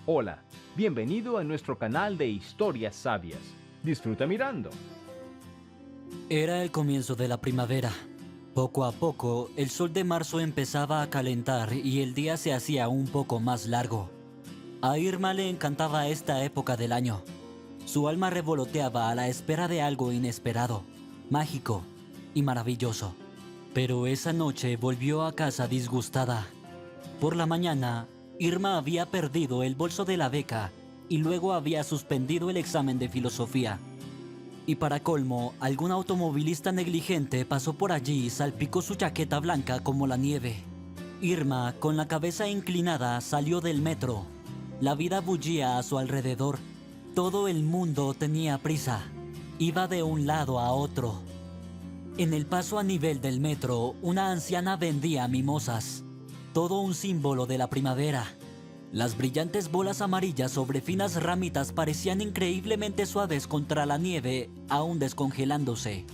Hola, bienvenido a nuestro canal de historias sabias. Disfruta mirando. Era el comienzo de la primavera. Poco a poco, el sol de marzo empezaba a calentar y el día se hacía un poco más largo. A Irma le encantaba esta época del año. Su alma revoloteaba a la espera de algo inesperado, mágico y maravilloso. Pero esa noche volvió a casa disgustada. Por la mañana, Irma había perdido el bolso de la beca y luego había suspendido el examen de filosofía. Y para colmo, algún automovilista negligente pasó por allí y salpicó su chaqueta blanca como la nieve. Irma, con la cabeza inclinada, salió del metro. La vida bullía a su alrededor. Todo el mundo tenía prisa. Iba de un lado a otro. En el paso a nivel del metro, una anciana vendía mimosas. Todo un símbolo de la primavera. Las brillantes bolas amarillas sobre finas ramitas parecían increíblemente suaves contra la nieve, aún descongelándose.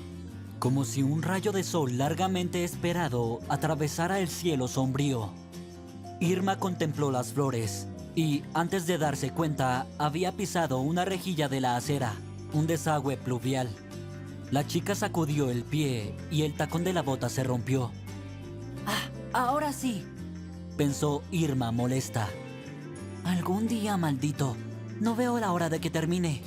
Como si un rayo de sol largamente esperado atravesara el cielo sombrío. Irma contempló las flores y, antes de darse cuenta, había pisado una rejilla de la acera, un desagüe pluvial. La chica sacudió el pie y el tacón de la bota se rompió. «¡Ah, ahora sí!», pensó Irma molesta. «Algún día, maldito. No veo la hora de que termine».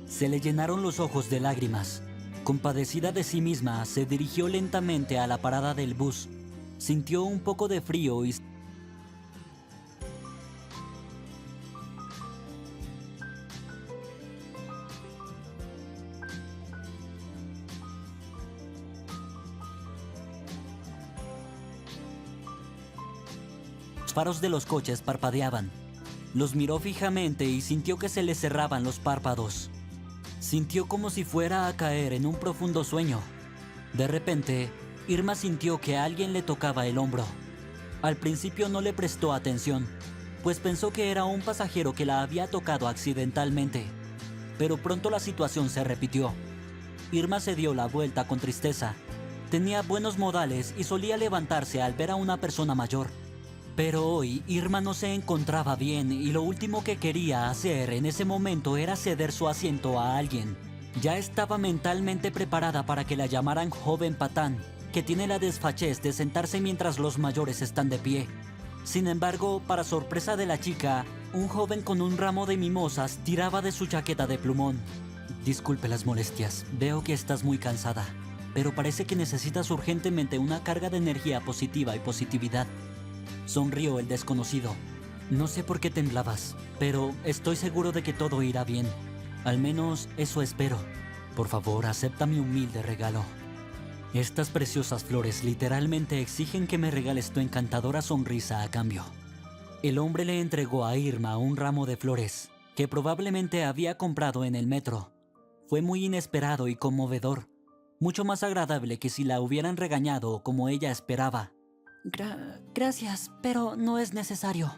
Se le llenaron los ojos de lágrimas. Compadecida de sí misma, se dirigió lentamente a la parada del bus. Sintió un poco de frío y los faros de los coches parpadeaban. Los miró fijamente y sintió que se le cerraban los párpados. Sintió como si fuera a caer en un profundo sueño. De repente, Irma sintió que alguien le tocaba el hombro. Al principio no le prestó atención, pues pensó que era un pasajero que la había tocado accidentalmente. Pero pronto la situación se repitió. Irma se dio la vuelta con tristeza. Tenía buenos modales y solía levantarse al ver a una persona mayor. Pero hoy Irma no se encontraba bien y lo último que quería hacer en ese momento era ceder su asiento a alguien. Ya estaba mentalmente preparada para que la llamaran joven patán, que tiene la desfachez de sentarse mientras los mayores están de pie. Sin embargo, para sorpresa de la chica, un joven con un ramo de mimosas tiraba de su chaqueta de plumón. «Disculpe las molestias, veo que estás muy cansada, pero parece que necesitas urgentemente una carga de energía positiva y positividad». Sonrió el desconocido. «No sé por qué temblabas, pero estoy seguro de que todo irá bien. Al menos eso espero. Por favor, acepta mi humilde regalo. Estas preciosas flores literalmente exigen que me regales tu encantadora sonrisa a cambio». El hombre le entregó a Irma un ramo de flores, que probablemente había comprado en el metro. Fue muy inesperado y conmovedor, mucho más agradable que si la hubieran regañado como ella esperaba. «Gracias, pero no es necesario»,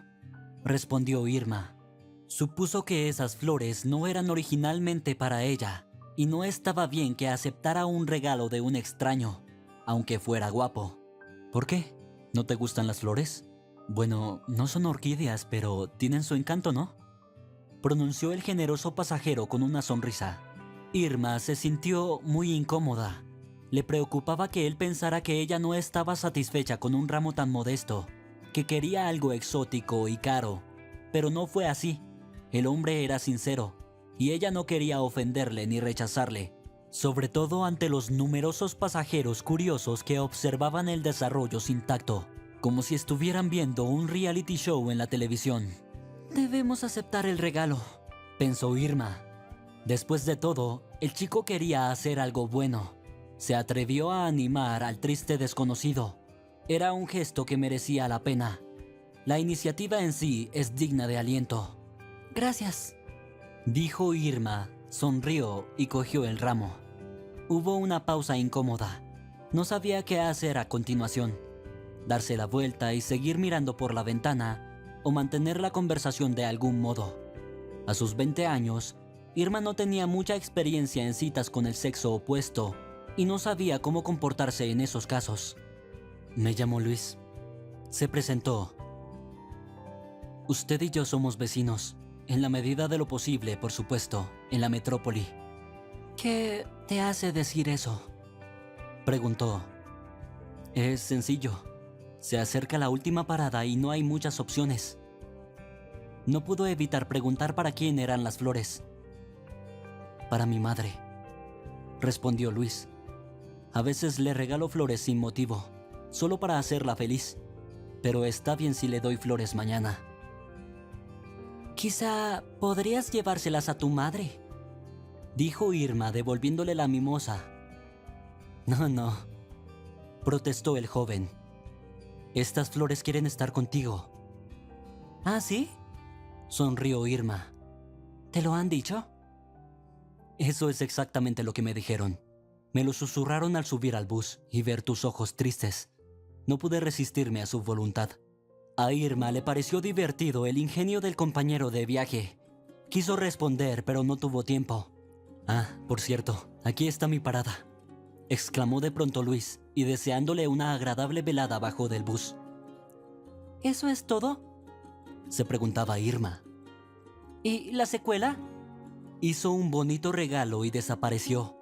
respondió Irma. Supuso que esas flores no eran originalmente para ella, y no estaba bien que aceptara un regalo de un extraño, aunque fuera guapo. «¿Por qué? ¿No te gustan las flores? Bueno, no son orquídeas, pero tienen su encanto, ¿no?», pronunció el generoso pasajero con una sonrisa. Irma se sintió muy incómoda. Le preocupaba que él pensara que ella no estaba satisfecha con un ramo tan modesto, que quería algo exótico y caro. Pero no fue así. El hombre era sincero, y ella no quería ofenderle ni rechazarle, sobre todo ante los numerosos pasajeros curiosos que observaban el desarrollo sin tacto, como si estuvieran viendo un reality show en la televisión. «Debemos aceptar el regalo», pensó Irma. Después de todo, el chico quería hacer algo bueno. Se atrevió a animar al triste desconocido. Era un gesto que merecía la pena. La iniciativa en sí es digna de aliento. «Gracias», dijo Irma, sonrió y cogió el ramo. Hubo una pausa incómoda. No sabía qué hacer a continuación. Darse la vuelta y seguir mirando por la ventana o mantener la conversación de algún modo. A sus 20 años, Irma no tenía mucha experiencia en citas con el sexo opuesto y no sabía cómo comportarse en esos casos. «Me llamo Luis», se presentó. «Usted y yo somos vecinos. En la medida de lo posible, por supuesto, en la metrópoli. ¿Qué te hace decir eso?, preguntó. Es sencillo. Se acerca la última parada y no hay muchas opciones. No pudo evitar preguntar para quién eran las flores. Para mi madre, respondió Luis. A veces le regalo flores sin motivo, solo para hacerla feliz. Pero está bien si le doy flores mañana. Quizá podrías llevárselas a tu madre, dijo Irma devolviéndole la mimosa. No, protestó el joven. Estas flores quieren estar contigo. ¿Ah, sí?, sonrió Irma. ¿Te lo han dicho? Eso es exactamente lo que me dijeron. Me lo susurraron al subir al bus y ver tus ojos tristes. No pude resistirme a su voluntad. A Irma le pareció divertido el ingenio del compañero de viaje. Quiso responder, pero no tuvo tiempo. Ah, por cierto, aquí está mi parada, exclamó de pronto Luis, y deseándole una agradable velada bajó del bus. ¿Eso es todo?, se preguntaba Irma. ¿Y la secuela? Hizo un bonito regalo y desapareció.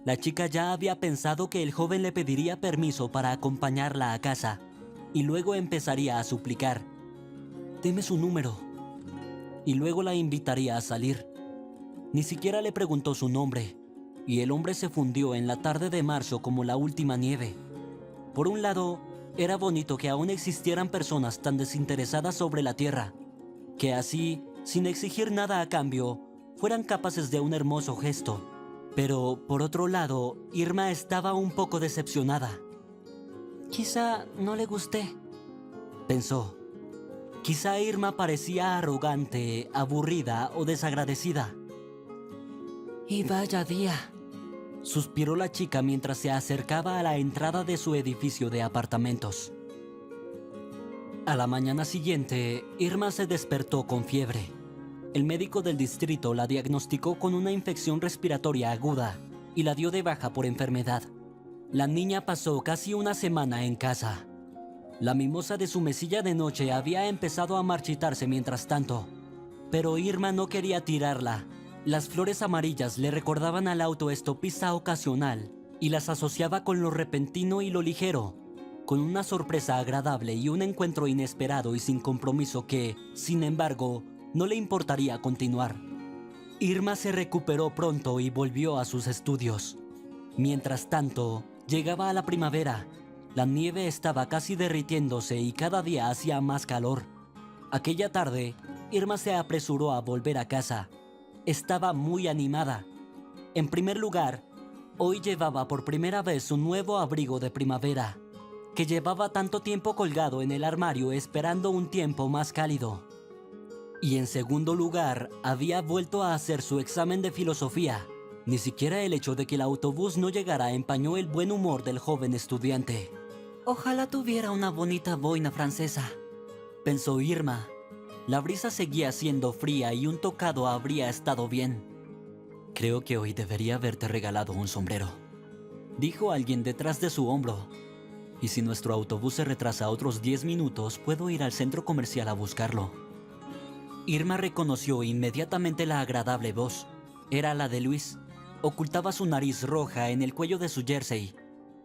La chica ya había pensado que el joven le pediría permiso para acompañarla a casa, y luego empezaría a suplicar: «Deme su número», y luego la invitaría a salir. Ni siquiera le preguntó su nombre, y el hombre se fundió en la tarde de marzo como la última nieve. Por un lado, era bonito que aún existieran personas tan desinteresadas sobre la tierra, que así, sin exigir nada a cambio, fueran capaces de un hermoso gesto. Pero, por otro lado, Irma estaba un poco decepcionada. Quizá no le gusté, pensó. Quizá Irma parecía arrogante, aburrida o desagradecida. Y vaya día, suspiró la chica mientras se acercaba a la entrada de su edificio de apartamentos. A la mañana siguiente, Irma se despertó con fiebre. El médico del distrito la diagnosticó con una infección respiratoria aguda y la dio de baja por enfermedad. La niña pasó casi una semana en casa. La mimosa de su mesilla de noche había empezado a marchitarse mientras tanto, pero Irma no quería tirarla. Las flores amarillas le recordaban al autoestopista ocasional y las asociaba con lo repentino y lo ligero, con una sorpresa agradable y un encuentro inesperado y sin compromiso que, sin embargo, no le importaría continuar. Irma se recuperó pronto y volvió a sus estudios. Mientras tanto, llegaba la primavera. La nieve estaba casi derritiéndose y cada día hacía más calor. Aquella tarde, Irma se apresuró a volver a casa. Estaba muy animada. En primer lugar, hoy llevaba por primera vez un nuevo abrigo de primavera, que llevaba tanto tiempo colgado en el armario esperando un tiempo más cálido. Y en segundo lugar, había vuelto a hacer su examen de filosofía. Ni siquiera el hecho de que el autobús no llegara empañó el buen humor del joven estudiante. Ojalá tuviera una bonita boina francesa, pensó Irma. La brisa seguía siendo fría y un tocado habría estado bien. Creo que hoy debería haberte regalado un sombrero, dijo alguien detrás de su hombro. Y si nuestro autobús se retrasa otros 10 minutos, puedo ir al centro comercial a buscarlo. Irma reconoció inmediatamente la agradable voz. Era la de Luis. Ocultaba su nariz roja en el cuello de su jersey,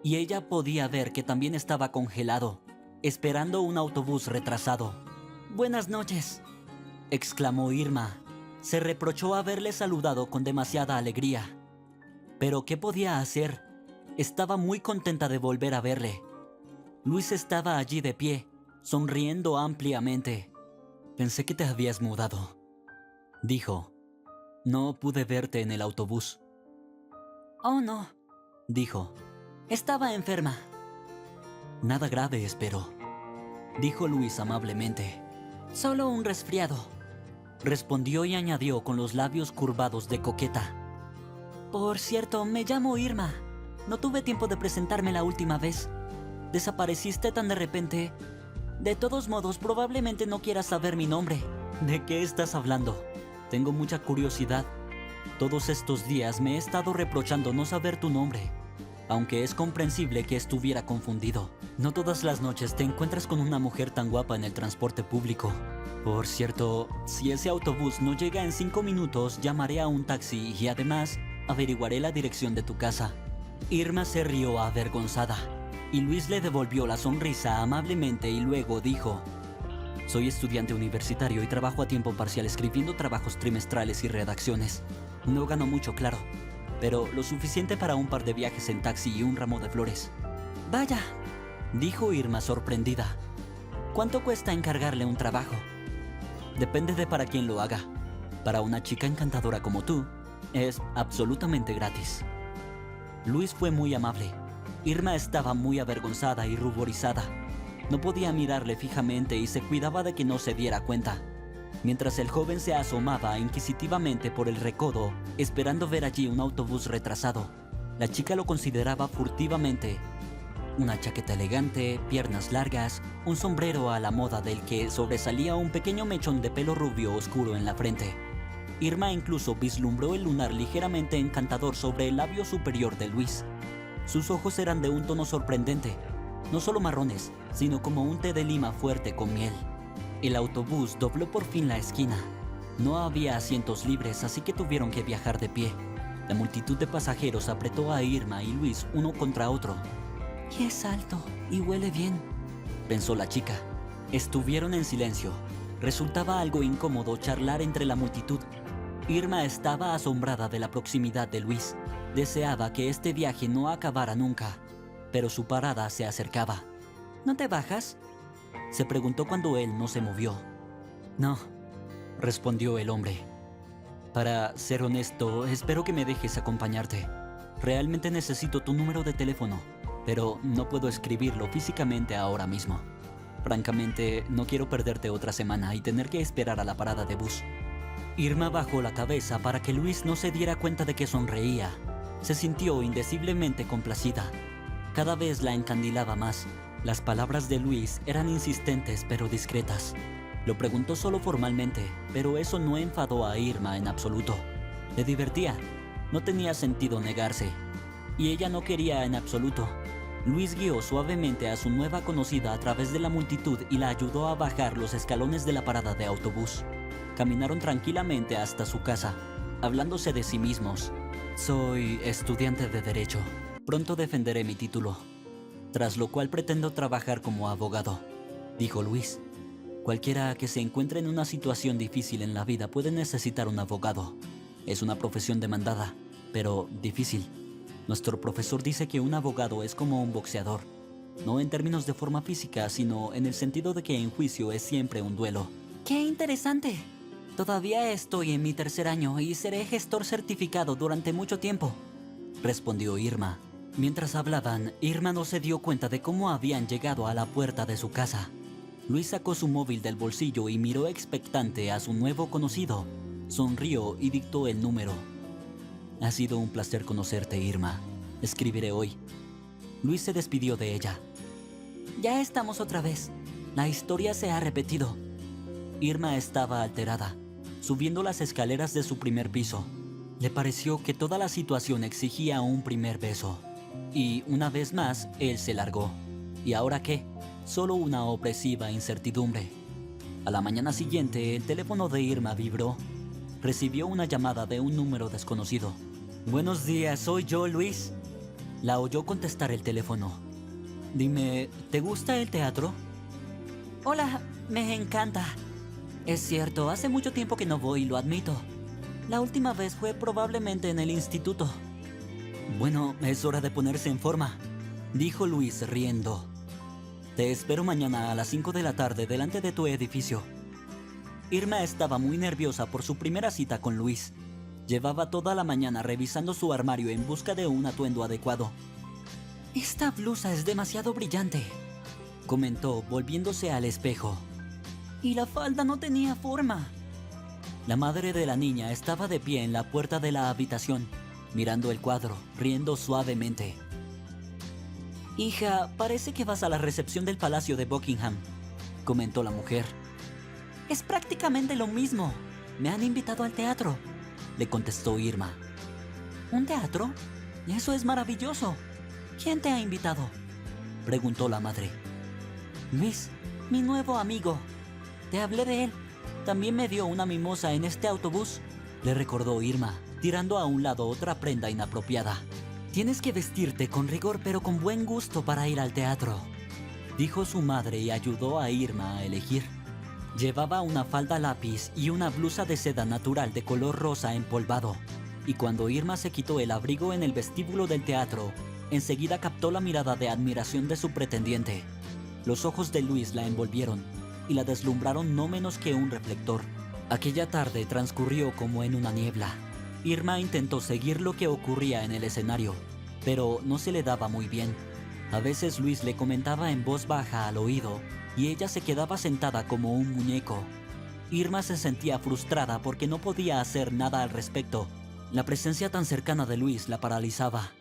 y ella podía ver que también estaba congelado, esperando un autobús retrasado. «Buenas noches», exclamó Irma. Se reprochó haberle saludado con demasiada alegría. Pero ¿qué podía hacer? Estaba muy contenta de volver a verle. Luis estaba allí de pie, sonriendo ampliamente. «Pensé que te habías mudado», dijo. «No pude verte en el autobús». «Oh, no», dijo. «Estaba enferma». «Nada grave, espero», dijo Luis amablemente. «Solo un resfriado», respondió y añadió con los labios curvados de coqueta. «Por cierto, me llamo Irma. No tuve tiempo de presentarme la última vez. Desapareciste tan de repente. De todos modos, probablemente no quieras saber mi nombre». «¿De qué estás hablando? Tengo mucha curiosidad. Todos estos días me he estado reprochando no saber tu nombre, aunque es comprensible que estuviera confundido». No todas las noches te encuentras con una mujer tan guapa en el transporte público. Por cierto, si ese autobús no llega en 5 minutos, llamaré a un taxi y además averiguaré la dirección de tu casa. Irma se rió avergonzada y Luis le devolvió la sonrisa amablemente y luego dijo: soy estudiante universitario y trabajo a tiempo parcial escribiendo trabajos trimestrales y redacciones. No gano mucho, claro, pero lo suficiente para un par de viajes en taxi y un ramo de flores. Vaya, dijo Irma sorprendida. ¿Cuánto cuesta encargarle un trabajo? Depende de para quién lo haga. Para una chica encantadora como tú, es absolutamente gratis. Luis fue muy amable. Irma estaba muy avergonzada y ruborizada. No podía mirarle fijamente y se cuidaba de que no se diera cuenta. Mientras el joven se asomaba inquisitivamente por el recodo, esperando ver allí un autobús retrasado, la chica lo consideraba furtivamente. Una chaqueta elegante, piernas largas, un sombrero a la moda del que sobresalía un pequeño mechón de pelo rubio oscuro en la frente. Irma incluso vislumbró el lunar ligeramente encantador sobre el labio superior de Luis. Sus ojos eran de un tono sorprendente, no solo marrones, sino como un té de lima fuerte con miel. El autobús dobló por fin la esquina. No había asientos libres, así que tuvieron que viajar de pie. La multitud de pasajeros apretó a Irma y Luis uno contra otro. «Y es alto y huele bien», pensó la chica. Estuvieron en silencio. Resultaba algo incómodo charlar entre la multitud. Irma estaba asombrada de la proximidad de Luis. Deseaba que este viaje no acabara nunca, pero su parada se acercaba. ¿No te bajas?, se preguntó cuando él no se movió. «No», respondió el hombre. «Para ser honesto, espero que me dejes acompañarte. Realmente necesito tu número de teléfono, pero no puedo escribirlo físicamente ahora mismo. Francamente, no quiero perderte otra semana y tener que esperar a la parada de bus». Irma bajó la cabeza para que Luis no se diera cuenta de que sonreía. Se sintió indeciblemente complacida. Cada vez la encandilaba más. Las palabras de Luis eran insistentes pero discretas. Lo preguntó solo formalmente, pero eso no enfadó a Irma en absoluto. Le divertía. No tenía sentido negarse. Y ella no quería en absoluto. Luis guió suavemente a su nueva conocida a través de la multitud y la ayudó a bajar los escalones de la parada de autobús. Caminaron tranquilamente hasta su casa, hablándose de sí mismos. «Soy estudiante de Derecho. Pronto defenderé mi título, tras lo cual pretendo trabajar como abogado», dijo Luis. «Cualquiera que se encuentre en una situación difícil en la vida puede necesitar un abogado. Es una profesión demandada, pero difícil. Nuestro profesor dice que un abogado es como un boxeador, no en términos de forma física, sino en el sentido de que en juicio es siempre un duelo». «¡Qué interesante! Todavía estoy en mi tercer año y seré gestor certificado durante mucho tiempo», respondió Irma. Mientras hablaban, Irma no se dio cuenta de cómo habían llegado a la puerta de su casa. Luis sacó su móvil del bolsillo y miró expectante a su nuevo conocido. Sonrió y dictó el número. «Ha sido un placer conocerte, Irma. Escribiré hoy». Luis se despidió de ella. «Ya estamos otra vez. La historia se ha repetido». Irma estaba alterada, subiendo las escaleras de su primer piso. Le pareció que toda la situación exigía un primer beso. Y una vez más, él se largó. ¿Y ahora qué? Solo una opresiva incertidumbre. A la mañana siguiente, el teléfono de Irma vibró. Recibió una llamada de un número desconocido. «Buenos días, soy yo, Luis». La oyó contestar el teléfono. «Dime, ¿te gusta el teatro?» «Hola, me encanta. Es cierto, hace mucho tiempo que no voy, lo admito. La última vez fue probablemente en el instituto». «Bueno, es hora de ponerse en forma», dijo Luis riendo. «Te espero mañana a las 5 de la tarde delante de tu edificio». Irma estaba muy nerviosa por su primera cita con Luis. Llevaba toda la mañana revisando su armario en busca de un atuendo adecuado. «Esta blusa es demasiado brillante», comentó volviéndose al espejo. «Y la falda no tenía forma». La madre de la niña estaba de pie en la puerta de la habitación, mirando el cuadro, riendo suavemente. «Hija, parece que vas a la recepción del Palacio de Buckingham», comentó la mujer. «Es prácticamente lo mismo. Me han invitado al teatro», le contestó Irma. «¿Un teatro? Eso es maravilloso. ¿Quién te ha invitado?». preguntó la madre. Luis, mi nuevo amigo. Te hablé de él. También me dio una mimosa en este autobús, le recordó Irma, tirando a un lado otra prenda inapropiada. Tienes que vestirte con rigor pero con buen gusto para ir al teatro, dijo su madre y ayudó a Irma a elegir. Llevaba una falda lápiz y una blusa de seda natural de color rosa empolvado, y cuando Irma se quitó el abrigo en el vestíbulo del teatro, enseguida captó la mirada de admiración de su pretendiente. Los ojos de Luis la envolvieron y la deslumbraron no menos que un reflector. Aquella tarde transcurrió como en una niebla. Irma intentó seguir lo que ocurría en el escenario, pero no se le daba muy bien. A veces Luis le comentaba en voz baja al oído y ella se quedaba sentada como un muñeco. Irma se sentía frustrada porque no podía hacer nada al respecto. La presencia tan cercana de Luis la paralizaba.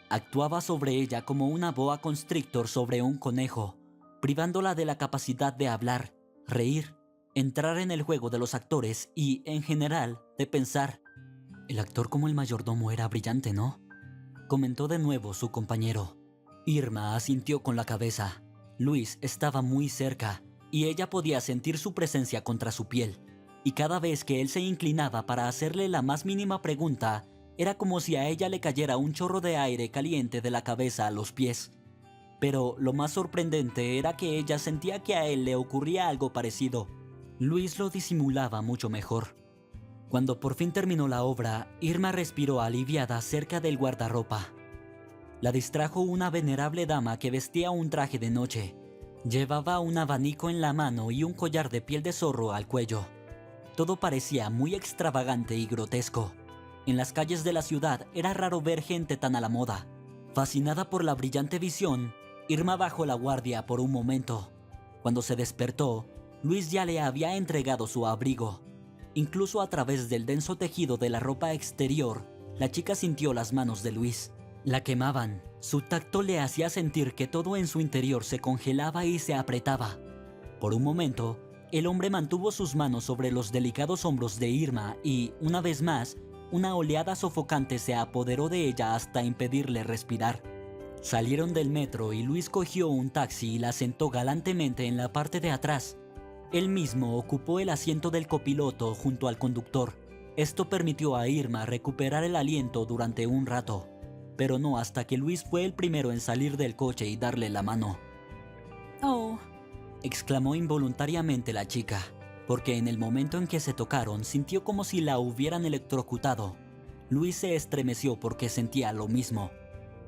Actuaba sobre ella como una boa constrictor sobre un conejo, privándola de la capacidad de hablar, reír, entrar en el juego de los actores y, en general, de pensar. El actor como el mayordomo era brillante, ¿no?, comentó de nuevo su compañero. Irma asintió con la cabeza. Luis estaba muy cerca y ella podía sentir su presencia contra su piel. Y cada vez que él se inclinaba para hacerle la más mínima pregunta, era como si a ella le cayera un chorro de aire caliente de la cabeza a los pies. Pero lo más sorprendente era que ella sentía que a él le ocurría algo parecido. Luis lo disimulaba mucho mejor. Cuando por fin terminó la obra, Irma respiró aliviada cerca del guardarropa. La distrajo una venerable dama que vestía un traje de noche. Llevaba un abanico en la mano y un collar de piel de zorro al cuello. Todo parecía muy extravagante y grotesco. En las calles de la ciudad era raro ver gente tan a la moda. Fascinada por la brillante visión, Irma bajó la guardia por un momento. Cuando se despertó, Luis ya le había entregado su abrigo. Incluso a través del denso tejido de la ropa exterior, la chica sintió las manos de Luis. La quemaban. Su tacto le hacía sentir que todo en su interior se congelaba y se apretaba. Por un momento, el hombre mantuvo sus manos sobre los delicados hombros de Irma y, una vez más, una oleada sofocante se apoderó de ella hasta impedirle respirar. Salieron del metro y Luis cogió un taxi y la sentó galantemente en la parte de atrás. Él mismo ocupó el asiento del copiloto junto al conductor. Esto permitió a Irma recuperar el aliento durante un rato, pero no hasta que Luis fue el primero en salir del coche y darle la mano. «Oh», exclamó involuntariamente la chica, porque en el momento en que se tocaron sintió como si la hubieran electrocutado. Luis se estremeció porque sentía lo mismo.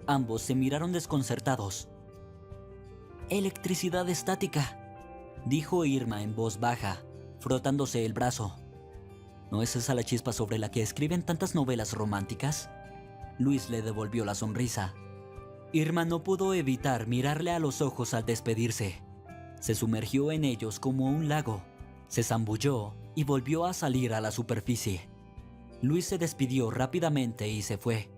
Ambos se miraron desconcertados. «Electricidad estática», dijo Irma en voz baja, frotándose el brazo. ¿No es esa la chispa sobre la que escriben tantas novelas románticas? Luis le devolvió la sonrisa. Irma no pudo evitar mirarle a los ojos al despedirse. Se sumergió en ellos como un lago, se zambulló y volvió a salir a la superficie. Luis se despidió rápidamente y se fue.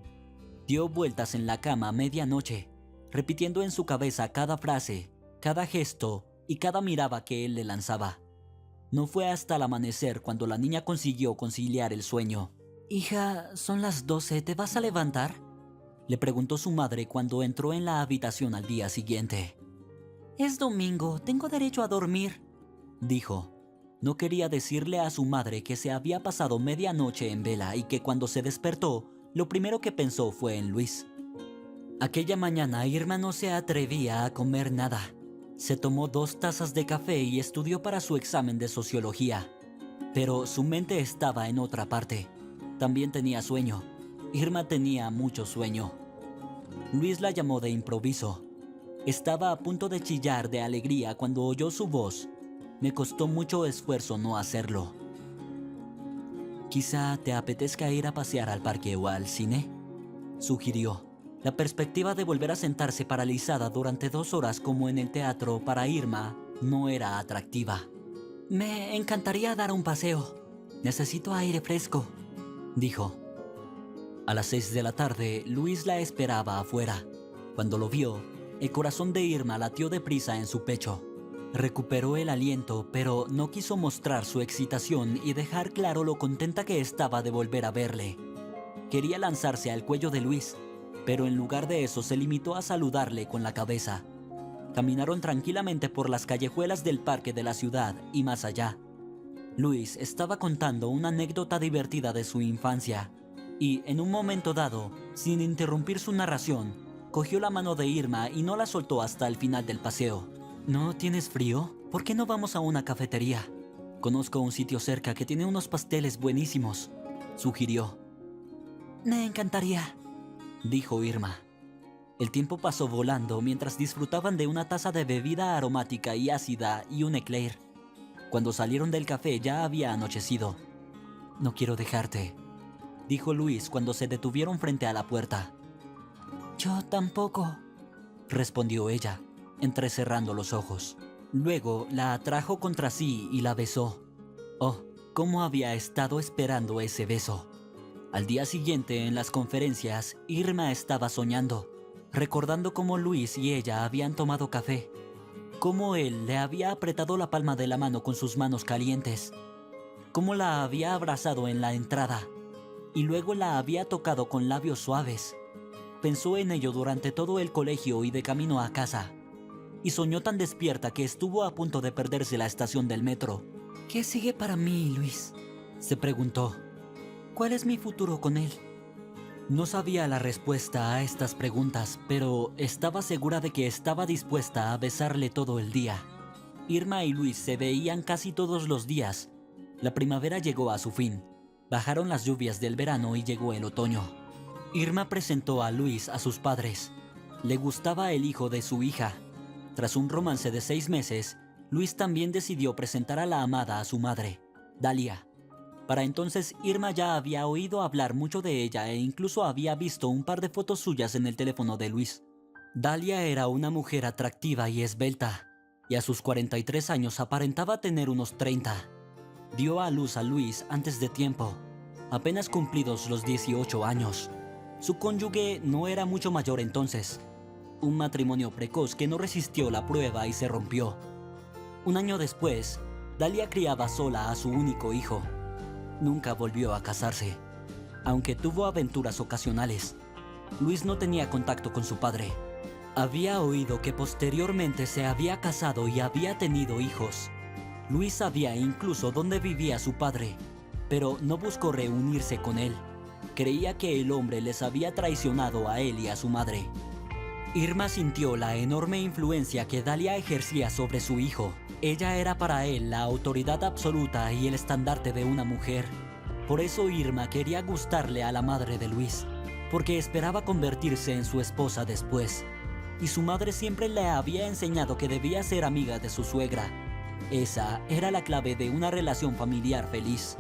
Dio vueltas en la cama a medianoche, repitiendo en su cabeza cada frase, cada gesto y cada mirada que él le lanzaba. No fue hasta el amanecer cuando la niña consiguió conciliar el sueño. «Hija, son las 12, ¿te vas a levantar?», le preguntó su madre cuando entró en la habitación al día siguiente. «Es domingo, tengo derecho a dormir», dijo. No quería decirle a su madre que se había pasado medianoche en vela y que cuando se despertó, lo primero que pensó fue en Luis. Aquella mañana Irma no se atrevía a comer nada. Se tomó 2 tazas de café y estudió para su examen de sociología. Pero su mente estaba en otra parte. También tenía sueño. Irma tenía mucho sueño. Luis la llamó de improviso. Estaba a punto de chillar de alegría cuando oyó su voz. Me costó mucho esfuerzo no hacerlo. «Quizá te apetezca ir a pasear al parque o al cine», sugirió. La perspectiva de volver a sentarse paralizada durante 2 horas como en el teatro para Irma no era atractiva. «Me encantaría dar un paseo. Necesito aire fresco», dijo. A las 6 de la tarde, Luis la esperaba afuera. Cuando lo vio, el corazón de Irma latió deprisa en su pecho. Recuperó el aliento, pero no quiso mostrar su excitación y dejar claro lo contenta que estaba de volver a verle. Quería lanzarse al cuello de Luis, pero en lugar de eso se limitó a saludarle con la cabeza. Caminaron tranquilamente por las callejuelas del parque de la ciudad y más allá. Luis estaba contando una anécdota divertida de su infancia y, en un momento dado, sin interrumpir su narración, cogió la mano de Irma y no la soltó hasta el final del paseo. ¿No tienes frío? ¿Por qué no vamos a una cafetería? Conozco un sitio cerca que tiene unos pasteles buenísimos, sugirió. Me encantaría, dijo Irma. El tiempo pasó volando mientras disfrutaban de una taza de bebida aromática y ácida y un eclair. Cuando salieron del café ya había anochecido. No quiero dejarte, dijo Luis cuando se detuvieron frente a la puerta. Yo tampoco, respondió ella, entrecerrando los ojos. Luego la atrajo contra sí y la besó. Oh, cómo había estado esperando ese beso. Al día siguiente, en las conferencias, Irma estaba soñando, recordando cómo Luis y ella habían tomado café, cómo él le había apretado la palma de la mano con sus manos calientes, cómo la había abrazado en la entrada y luego la había tocado con labios suaves. Pensó en ello durante todo el colegio y de camino a casa, y soñó tan despierta que estuvo a punto de perderse la estación del metro. ¿Qué sigue para mí, Luis?, se preguntó. ¿Cuál es mi futuro con él? No sabía la respuesta a estas preguntas, pero estaba segura de que estaba dispuesta a besarle todo el día. Irma y Luis se veían casi todos los días. La primavera llegó a su fin. Bajaron las lluvias del verano y llegó el otoño. Irma presentó a Luis a sus padres. Le gustaba el hijo de su hija. Tras un romance de 6 meses, Luis también decidió presentar a la amada a su madre, Dalia. Para entonces Irma ya había oído hablar mucho de ella e incluso había visto un par de fotos suyas en el teléfono de Luis. Dalia era una mujer atractiva y esbelta, y a sus 43 años aparentaba tener unos 30. Dio a luz a Luis antes de tiempo, apenas cumplidos los 18 años. Su cónyuge no era mucho mayor entonces. Un matrimonio precoz que no resistió la prueba y se rompió. Un año después, Dalia criaba sola a su único hijo. Nunca volvió a casarse, aunque tuvo aventuras ocasionales. Luis no tenía contacto con su padre. Había oído que posteriormente se había casado y había tenido hijos. Luis sabía incluso dónde vivía su padre, pero no buscó reunirse con él. Creía que el hombre les había traicionado a él y a su madre. Irma sintió la enorme influencia que Dalia ejercía sobre su hijo. Ella era para él la autoridad absoluta y el estandarte de una mujer. Por eso Irma quería gustarle a la madre de Luis, porque esperaba convertirse en su esposa después. Y su madre siempre le había enseñado que debía ser amiga de su suegra. Esa era la clave de una relación familiar feliz.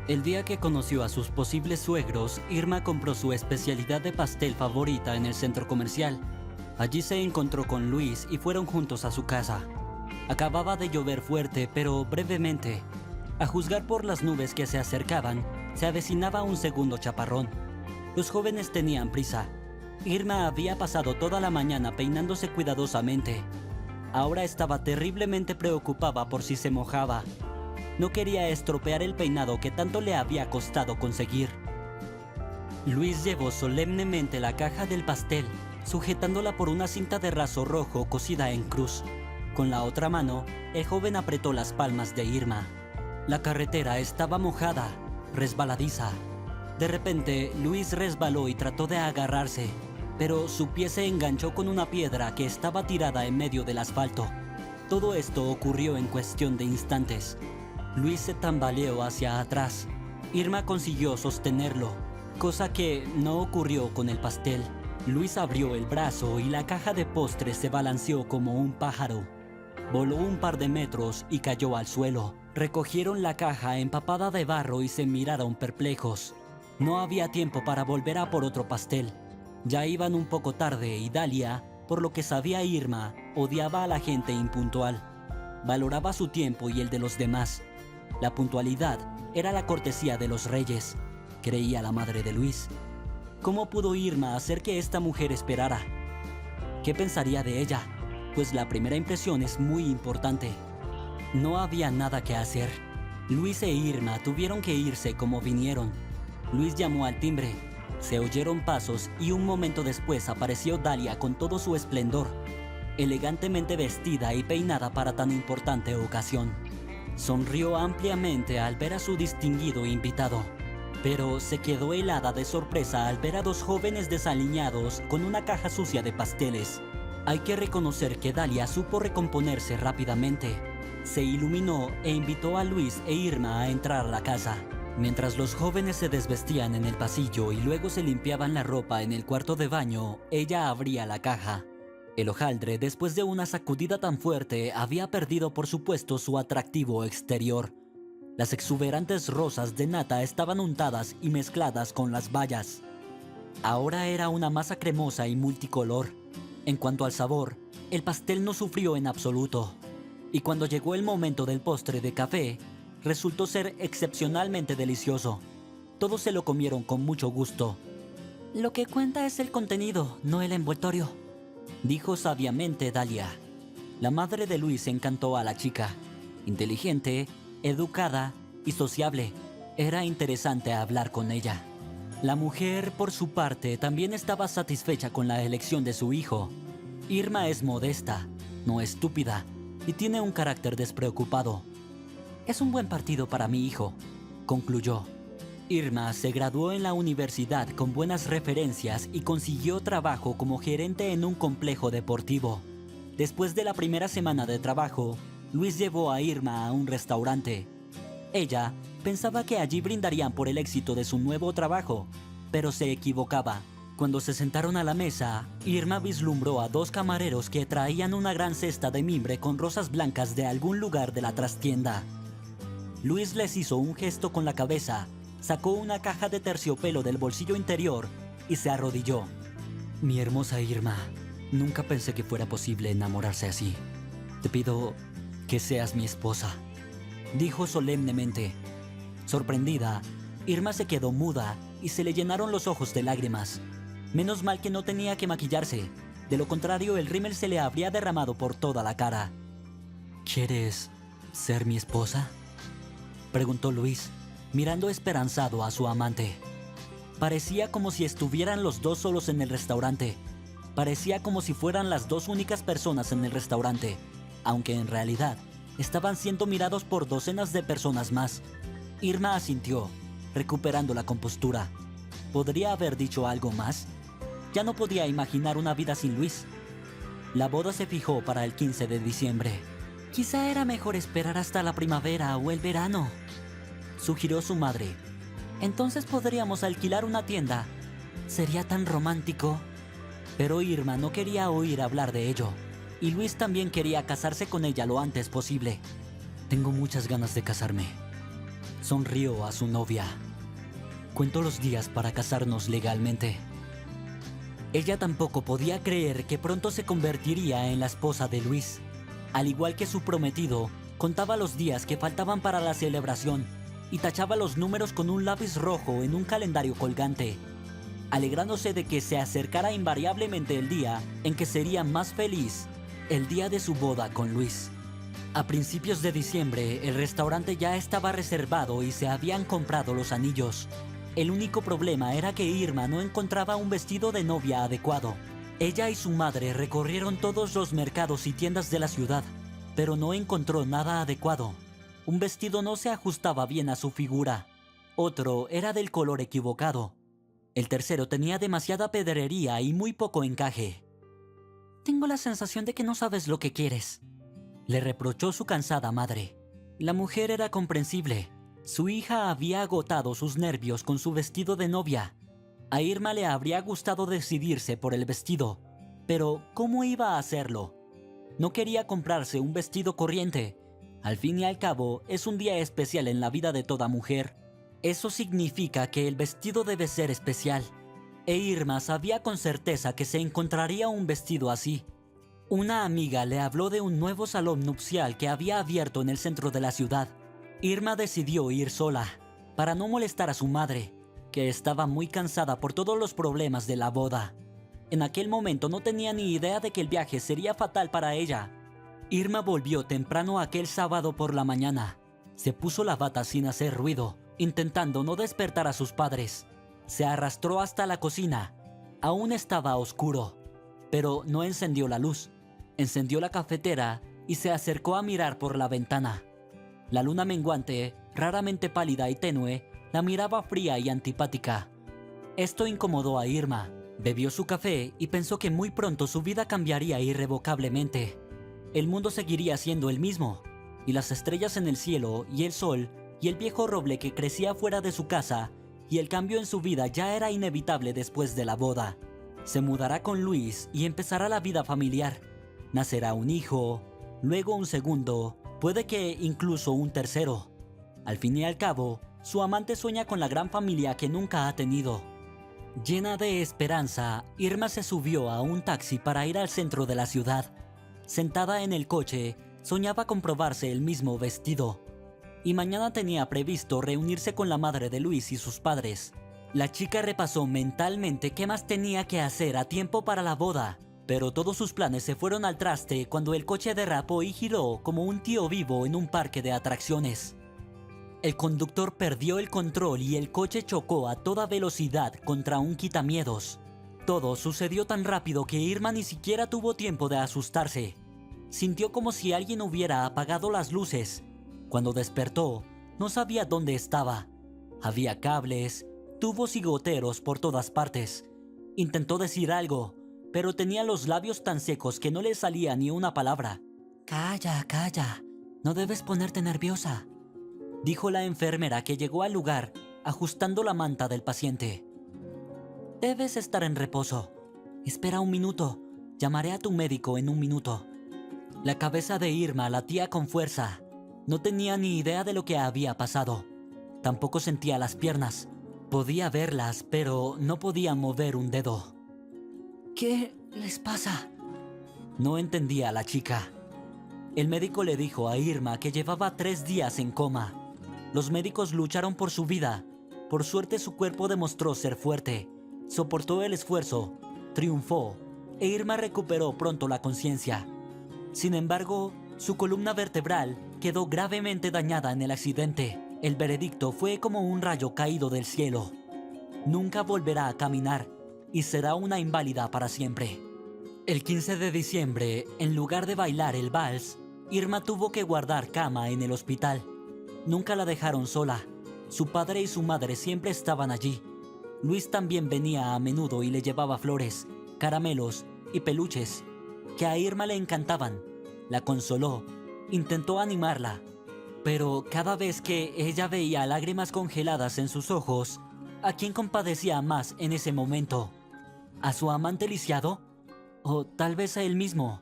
El día que conoció a sus posibles suegros, Irma compró su especialidad de pastel favorita en el centro comercial. Allí se encontró con Luis y fueron juntos a su casa. Acababa de llover fuerte, pero brevemente. A juzgar por las nubes que se acercaban, se avecinaba un segundo chaparrón. Los jóvenes tenían prisa. Irma había pasado toda la mañana peinándose cuidadosamente. Ahora estaba terriblemente preocupada por si se mojaba. No quería estropear el peinado que tanto le había costado conseguir. Luis llevó solemnemente la caja del pastel, sujetándola por una cinta de raso rojo cosida en cruz. Con la otra mano, el joven apretó las palmas de Irma. La carretera estaba mojada, resbaladiza. De repente, Luis resbaló y trató de agarrarse, pero su pie se enganchó con una piedra que estaba tirada en medio del asfalto. Todo esto ocurrió en cuestión de instantes. Luis se tambaleó hacia atrás. Irma consiguió sostenerlo, cosa que no ocurrió con el pastel. Luis abrió el brazo y la caja de postres se balanceó como un pájaro. Voló un par de metros y cayó al suelo. Recogieron la caja empapada de barro y se miraron perplejos. No había tiempo para volver a por otro pastel. Ya iban un poco tarde y Dalia, por lo que sabía Irma, odiaba a la gente impuntual. Valoraba su tiempo y el de los demás. La puntualidad era la cortesía de los reyes, creía la madre de Luis. ¿Cómo pudo Irma hacer que esta mujer esperara? ¿Qué pensaría de ella? Pues la primera impresión es muy importante. No había nada que hacer. Luis e Irma tuvieron que irse como vinieron. Luis llamó al timbre. Se oyeron pasos y un momento después apareció Dalia con todo su esplendor. elegantemente vestida y peinada para tan importante ocasión. Sonrió ampliamente al ver a su distinguido invitado, pero se quedó helada de sorpresa al ver a dos jóvenes desaliñados con una caja sucia de pasteles. Hay que reconocer que Dalia supo recomponerse rápidamente. Se iluminó e invitó a Luis e Irma a entrar a la casa. Mientras los jóvenes se desvestían en el pasillo y luego se limpiaban la ropa en el cuarto de baño, ella abría la caja. El hojaldre, después de una sacudida tan fuerte, había perdido por supuesto su atractivo exterior. Las exuberantes rosas de nata estaban untadas y mezcladas con las bayas. Ahora era una masa cremosa y multicolor. En cuanto al sabor, el pastel no sufrió en absoluto. Y cuando llegó el momento del postre de café, resultó ser excepcionalmente delicioso. Todos se lo comieron con mucho gusto. Lo que cuenta es el contenido, no el envoltorio, dijo sabiamente Dalia. La madre de Luis encantó a la chica. Inteligente, educada y sociable. Era interesante hablar con ella. La mujer, por su parte, también estaba satisfecha con la elección de su hijo. Irma es modesta, no estúpida, y tiene un carácter despreocupado. Es un buen partido para mi hijo, concluyó. Irma se graduó en la universidad con buenas referencias y consiguió trabajo como gerente en un complejo deportivo. Después de la primera semana de trabajo, Luis llevó a Irma a un restaurante. Ella pensaba que allí brindarían por el éxito de su nuevo trabajo, pero se equivocaba. Cuando se sentaron a la mesa, Irma vislumbró a dos camareros que traían una gran cesta de mimbre con rosas blancas de algún lugar de la trastienda. Luis les hizo un gesto con la cabeza, sacó una caja de terciopelo del bolsillo interior y se arrodilló. Mi hermosa Irma, nunca pensé que fuera posible enamorarse así. Te pido que seas mi esposa, dijo solemnemente. Sorprendida, Irma se quedó muda y se le llenaron los ojos de lágrimas. Menos mal que no tenía que maquillarse, de lo contrario el rímel se le habría derramado por toda la cara. ¿Quieres ser mi esposa?, preguntó Luis, mirando esperanzado a su amante. Parecía como si estuvieran los dos solos en el restaurante. Parecía como si fueran las dos únicas personas en el restaurante, aunque en realidad estaban siendo mirados por docenas de personas más. Irma asintió, recuperando la compostura. ¿Podría haber dicho algo más? Ya no podía imaginar una vida sin Luis. La boda se fijó para el 15 de diciembre. Quizá era mejor esperar hasta la primavera o el verano, sugirió su madre. Entonces podríamos alquilar una tienda. Sería tan romántico. Pero Irma no quería oír hablar de ello. Y Luis también quería casarse con ella lo antes posible. Tengo muchas ganas de casarme, sonrió a su novia. Cuento los días para casarnos legalmente. Ella tampoco podía creer que pronto se convertiría en la esposa de Luis. Al igual que su prometido, contaba los días que faltaban para la celebración y tachaba los números con un lápiz rojo en un calendario colgante, alegrándose de que se acercara invariablemente el día en que sería más feliz, el día de su boda con Luis. A principios de diciembre, el restaurante ya estaba reservado y se habían comprado los anillos. El único problema era que Irma no encontraba un vestido de novia adecuado. Ella y su madre recorrieron todos los mercados y tiendas de la ciudad, pero no encontró nada adecuado. Un vestido no se ajustaba bien a su figura. Otro era del color equivocado. El tercero tenía demasiada pedrería y muy poco encaje. Tengo la sensación de que no sabes lo que quieres, le reprochó su cansada madre. La mujer era comprensible. Su hija había agotado sus nervios con su vestido de novia. A Irma le habría gustado decidirse por el vestido, pero ¿cómo iba a hacerlo? No quería comprarse un vestido corriente. Al fin y al cabo, es un día especial en la vida de toda mujer. Eso significa que el vestido debe ser especial. E Irma sabía con certeza que se encontraría un vestido así. Una amiga le habló de un nuevo salón nupcial que había abierto en el centro de la ciudad. Irma decidió ir sola, para no molestar a su madre, que estaba muy cansada por todos los problemas de la boda. En aquel momento no tenía ni idea de que el viaje sería fatal para ella. Irma volvió temprano aquel sábado por la mañana. Se puso la bata sin hacer ruido, intentando no despertar a sus padres. Se arrastró hasta la cocina. Aún estaba oscuro, pero no encendió la luz. Encendió la cafetera y se acercó a mirar por la ventana. La luna menguante, raramente pálida y tenue, la miraba fría y antipática. Esto incomodó a Irma. Bebió su café y pensó que muy pronto su vida cambiaría irrevocablemente. El mundo seguiría siendo el mismo, y las estrellas en el cielo, y el sol, y el viejo roble que crecía fuera de su casa, y el cambio en su vida ya era inevitable después de la boda. Se mudará con Luis y empezará la vida familiar. Nacerá un hijo, luego un segundo, puede que incluso un tercero. Al fin y al cabo, su amante sueña con la gran familia que nunca ha tenido. Llena de esperanza, Irma se subió a un taxi para ir al centro de la ciudad. Sentada en el coche, soñaba con probarse el mismo vestido. Y mañana tenía previsto reunirse con la madre de Luis y sus padres. La chica repasó mentalmente qué más tenía que hacer a tiempo para la boda, pero todos sus planes se fueron al traste cuando el coche derrapó y giró como un tío vivo en un parque de atracciones. El conductor perdió el control y el coche chocó a toda velocidad contra un quitamiedos. Todo sucedió tan rápido que Irma ni siquiera tuvo tiempo de asustarse. Sintió como si alguien hubiera apagado las luces. Cuando despertó, no sabía dónde estaba. Había cables, tubos y goteros por todas partes. Intentó decir algo, pero tenía los labios tan secos que no le salía ni una palabra. «Calla, calla, no debes ponerte nerviosa», dijo la enfermera que llegó al lugar, ajustando la manta del paciente. «Debes estar en reposo. Espera un minuto. Llamaré a tu médico en un minuto». La cabeza de Irma latía con fuerza. No tenía ni idea de lo que había pasado. Tampoco sentía las piernas. Podía verlas, pero no podía mover un dedo. «¿Qué les pasa?», no entendía la chica. El médico le dijo a Irma que llevaba 3 días en coma. Los médicos lucharon por su vida. Por suerte su cuerpo demostró ser fuerte. Soportó el esfuerzo, triunfó, e Irma recuperó pronto la conciencia. Sin embargo, su columna vertebral quedó gravemente dañada en el accidente. El veredicto fue como un rayo caído del cielo. Nunca volverá a caminar y será una inválida para siempre. El 15 de diciembre, en lugar de bailar el vals, Irma tuvo que guardar cama en el hospital. Nunca la dejaron sola. Su padre y su madre siempre estaban allí. Luis también venía a menudo y le llevaba flores, caramelos y peluches, que a Irma le encantaban. La consoló, intentó animarla, pero cada vez que ella veía lágrimas congeladas en sus ojos, ¿a quién compadecía más en ese momento? ¿A su amante lisiado? ¿O tal vez a él mismo?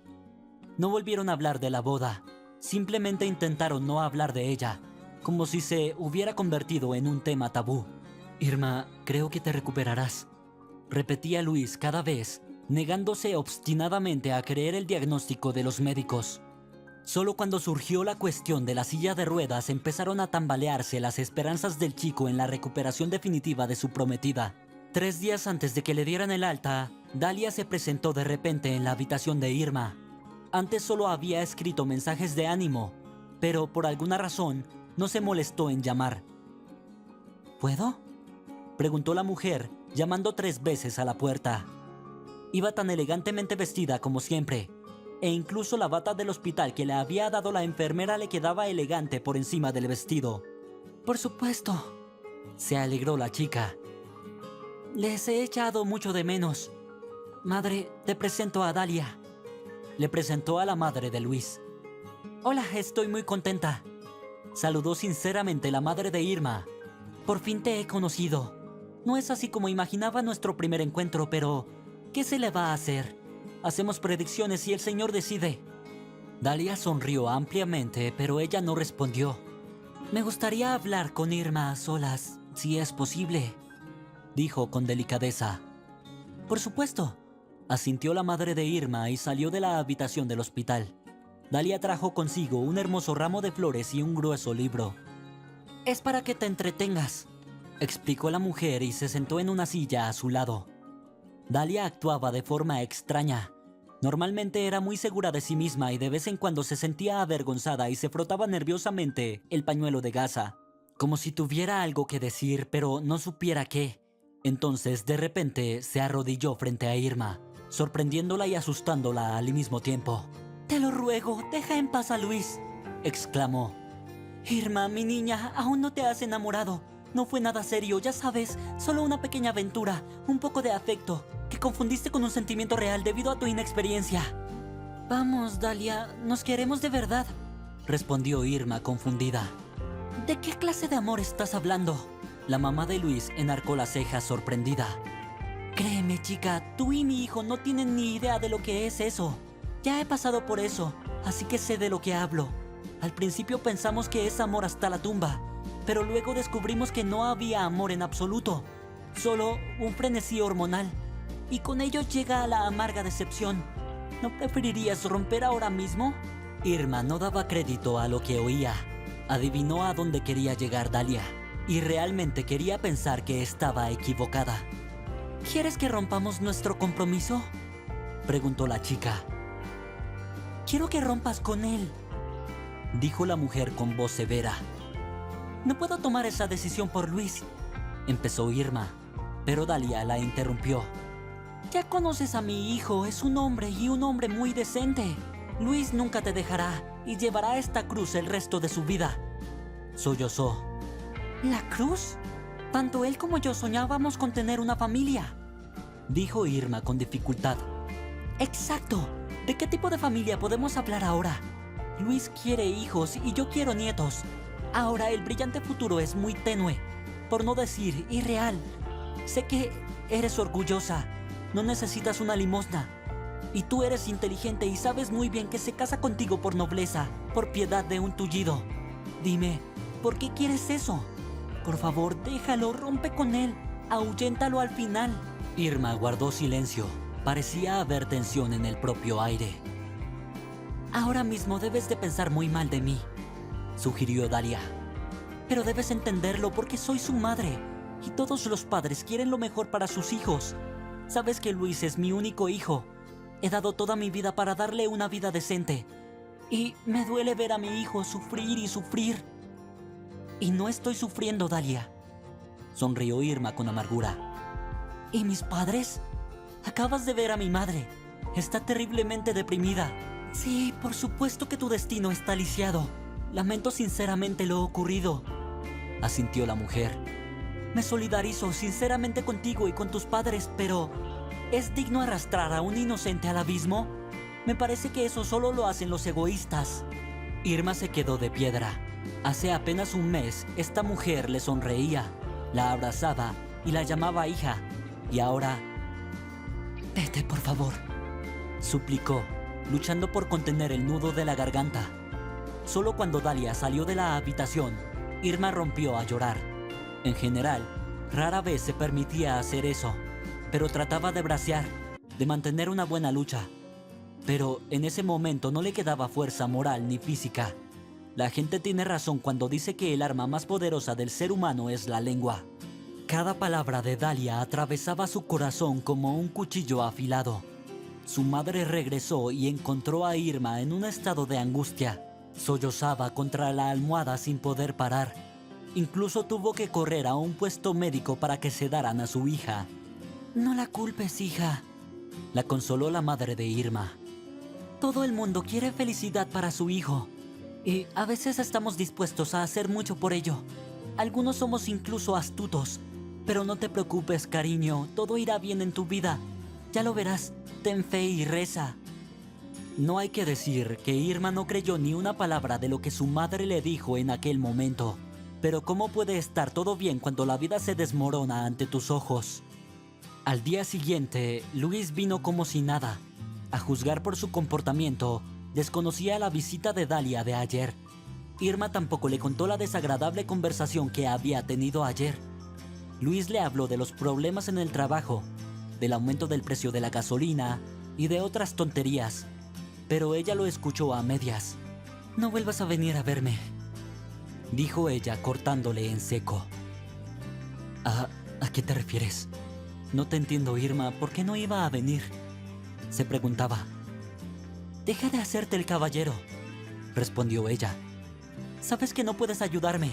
No volvieron a hablar de la boda. Simplemente intentaron no hablar de ella, como si se hubiera convertido en un tema tabú. «Irma, creo que te recuperarás», repetía Luis cada vez, negándose obstinadamente a creer el diagnóstico de los médicos. Solo cuando surgió la cuestión de la silla de ruedas empezaron a tambalearse las esperanzas del chico en la recuperación definitiva de su prometida. 3 días antes de que le dieran el alta, Dalia se presentó de repente en la habitación de Irma. Antes solo había escrito mensajes de ánimo, pero por alguna razón no se molestó en llamar. «¿Puedo?», preguntó la mujer, llamando 3 veces a la puerta. Iba tan elegantemente vestida como siempre, e incluso la bata del hospital que le había dado la enfermera le quedaba elegante por encima del vestido. «Por supuesto», se alegró la chica. «Les he echado mucho de menos. Madre, te presento a Dalia». Le presentó a la madre de Luis. «Hola, estoy muy contenta», saludó sinceramente la madre de Irma. «Por fin te he conocido. No es así como imaginaba nuestro primer encuentro, pero ¿qué se le va a hacer? Hacemos predicciones y el Señor decide». Dalia sonrió ampliamente, pero ella no respondió. «Me gustaría hablar con Irma a solas, si es posible», dijo con delicadeza. «Por supuesto», asintió la madre de Irma y salió de la habitación del hospital. Dalia trajo consigo un hermoso ramo de flores y un grueso libro. «Es para que te entretengas», explicó la mujer y se sentó en una silla a su lado. Dalia actuaba de forma extraña. Normalmente era muy segura de sí misma y de vez en cuando se sentía avergonzada y se frotaba nerviosamente el pañuelo de gasa, como si tuviera algo que decir pero no supiera qué. Entonces, de repente, se arrodilló frente a Irma. sorprendiéndola y asustándola al mismo tiempo. «Te lo ruego, deja en paz a Luis», exclamó. «Irma, mi niña, aún no te has enamorado. No fue nada serio, ya sabes, solo una pequeña aventura, un poco de afecto, que confundiste con un sentimiento real debido a tu inexperiencia». «Vamos, Dalia, nos queremos de verdad», respondió Irma confundida. «¿De qué clase de amor estás hablando?». La mamá de Luis enarcó las cejas sorprendida. «Créeme, chica, tú y mi hijo no tienen ni idea de lo que es eso. Ya he pasado por eso, así que sé de lo que hablo. Al principio pensamos que es amor hasta la tumba, pero luego descubrimos que no había amor en absoluto, solo un frenesí hormonal, y con ello llega a la amarga decepción. ¿No preferirías romper ahora mismo?». Irma no daba crédito a lo que oía. Adivinó a dónde quería llegar Dalia, y realmente quería pensar que estaba equivocada. «¿Quieres que rompamos nuestro compromiso?», preguntó la chica. «Quiero que rompas con él», dijo la mujer con voz severa. «No puedo tomar esa decisión por Luis», empezó Irma, pero Dalia la interrumpió. «Ya conoces a mi hijo, es un hombre y un hombre muy decente. Luis nunca te dejará y llevará esta cruz el resto de su vida». Sollozó. «¿La cruz? Tanto él como yo soñábamos con tener una familia», dijo Irma con dificultad. «Exacto. ¿De qué tipo de familia podemos hablar ahora? Luis quiere hijos y yo quiero nietos. Ahora el brillante futuro es muy tenue, por no decir irreal. Sé que eres orgullosa, no necesitas una limosna. Y tú eres inteligente y sabes muy bien que se casa contigo por nobleza, por piedad de un tullido. Dime, ¿por qué quieres eso? Por favor, déjalo, rompe con él, ahuyéntalo al final». Irma guardó silencio. Parecía haber tensión en el propio aire. «Ahora mismo debes de pensar muy mal de mí», sugirió Dalia. «Pero debes entenderlo porque soy su madre, y todos los padres quieren lo mejor para sus hijos. Sabes que Luis es mi único hijo. He dado toda mi vida para darle una vida decente. Y me duele ver a mi hijo sufrir y sufrir». «Y no estoy sufriendo, Dalia», sonrió Irma con amargura. «¿Y mis padres? Acabas de ver a mi madre. Está terriblemente deprimida. Sí, por supuesto que tu destino está lisiado. Lamento sinceramente lo ocurrido», asintió la mujer. «Me solidarizo sinceramente contigo y con tus padres, pero ¿es digno arrastrar a un inocente al abismo? Me parece que eso solo lo hacen los egoístas». Irma se quedó de piedra. Hace apenas un mes, esta mujer le sonreía, la abrazaba y la llamaba hija. Y ahora... «Vete, por favor», suplicó, luchando por contener el nudo de la garganta. Solo cuando Dalia salió de la habitación, Irma rompió a llorar. En general, rara vez se permitía hacer eso, pero trataba de bracear, de mantener una buena lucha. Pero en ese momento no le quedaba fuerza moral ni física. La gente tiene razón cuando dice que el arma más poderosa del ser humano es la lengua. Cada palabra de Dalia atravesaba su corazón como un cuchillo afilado. Su madre regresó y encontró a Irma en un estado de angustia. Sollozaba contra la almohada sin poder parar. Incluso tuvo que correr a un puesto médico para que sedaran a su hija. «No la culpes, hija», la consoló la madre de Irma. «Todo el mundo quiere felicidad para su hijo, y a veces estamos dispuestos a hacer mucho por ello. Algunos somos incluso astutos. Pero no te preocupes, cariño, todo irá bien en tu vida. Ya lo verás, ten fe y reza». No hay que decir que Irma no creyó ni una palabra de lo que su madre le dijo en aquel momento. Pero ¿cómo puede estar todo bien cuando la vida se desmorona ante tus ojos? Al día siguiente, Luis vino como si nada. A juzgar por su comportamiento, desconocía la visita de Dalia de ayer. Irma tampoco le contó la desagradable conversación que había tenido ayer. Luis le habló de los problemas en el trabajo, del aumento del precio de la gasolina y de otras tonterías, pero ella lo escuchó a medias. «No vuelvas a venir a verme», dijo ella cortándole en seco. ¿A qué te refieres? No te entiendo, Irma, ¿por qué no iba a venir?, se preguntaba. «Deja de hacerte el caballero», respondió ella. «Sabes que no puedes ayudarme.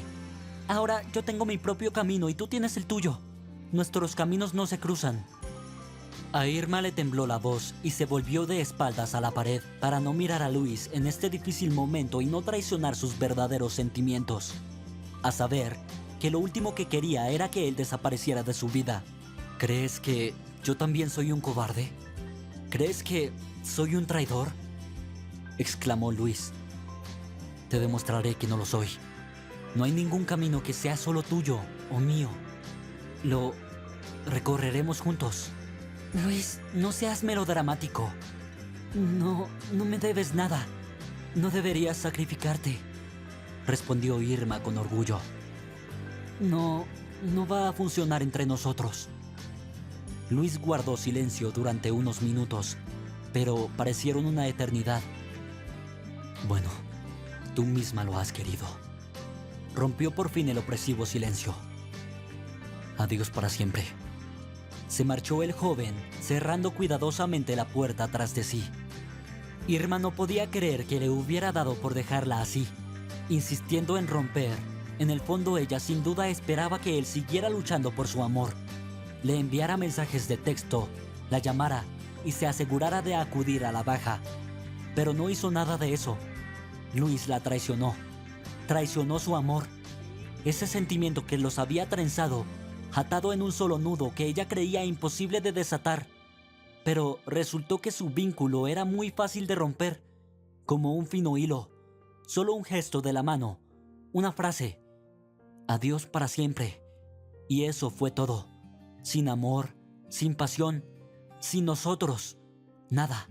Ahora yo tengo mi propio camino y tú tienes el tuyo. Nuestros caminos no se cruzan». A Irma le tembló la voz y se volvió de espaldas a la pared para no mirar a Luis en este difícil momento y no traicionar sus verdaderos sentimientos. A saber, que lo último que quería era que él desapareciera de su vida. ¿Crees que yo también soy un cobarde? ¿Crees que soy un traidor?, exclamó Luis. Te demostraré que no lo soy. No hay ningún camino que sea solo tuyo o mío. Lo recorreremos juntos. Luis, no seas melodramático. No me debes nada. No deberías sacrificarte, respondió Irma con orgullo. No va a funcionar entre nosotros. Luis guardó silencio durante unos minutos, pero parecieron una eternidad. Bueno, tú misma lo has querido. Rompió por fin el opresivo silencio. Adiós para siempre. Se marchó el joven, cerrando cuidadosamente la puerta tras de sí. Irma no podía creer que le hubiera dado por dejarla así, insistiendo en romper. En el fondo ella sin duda esperaba que él siguiera luchando por su amor, le enviara mensajes de texto, la llamara y se asegurara de acudir a la baja. Pero no hizo nada de eso. Luis la traicionó. Traicionó su amor. Ese sentimiento que los había trenzado, atado en un solo nudo que ella creía imposible de desatar. Pero resultó que su vínculo era muy fácil de romper, como un fino hilo. Solo un gesto de la mano, una frase. Adiós para siempre. Y eso fue todo. Sin amor, sin pasión, sin nosotros. Nada.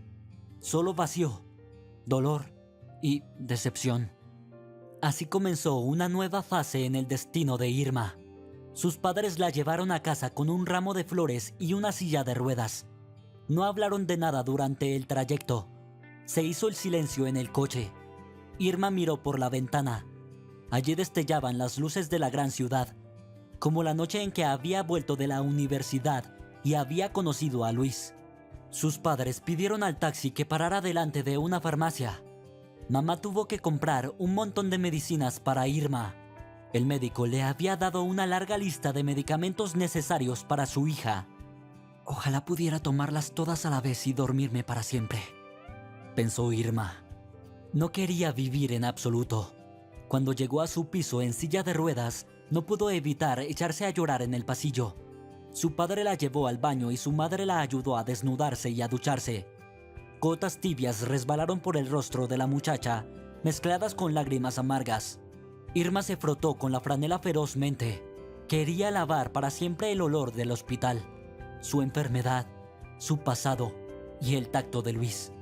Solo vacío, dolor y decepción. Así comenzó una nueva fase en el destino de Irma. Sus padres la llevaron a casa con un ramo de flores y una silla de ruedas. No hablaron de nada durante el trayecto. Se hizo el silencio en el coche. Irma miró por la ventana. Allí destellaban las luces de la gran ciudad, como la noche en que había vuelto de la universidad y había conocido a Luis. Sus padres pidieron al taxi que parara delante de una farmacia. Mamá tuvo que comprar un montón de medicinas para Irma. El médico le había dado una larga lista de medicamentos necesarios para su hija. Ojalá pudiera tomarlas todas a la vez y dormirme para siempre, pensó Irma. No quería vivir en absoluto. Cuando llegó a su piso en silla de ruedas, no pudo evitar echarse a llorar en el pasillo. Su padre la llevó al baño y su madre la ayudó a desnudarse y a ducharse. Gotas tibias resbalaron por el rostro de la muchacha, mezcladas con lágrimas amargas. Irma se frotó con la franela ferozmente. Quería lavar para siempre el olor del hospital, su enfermedad, su pasado y el tacto de Luis.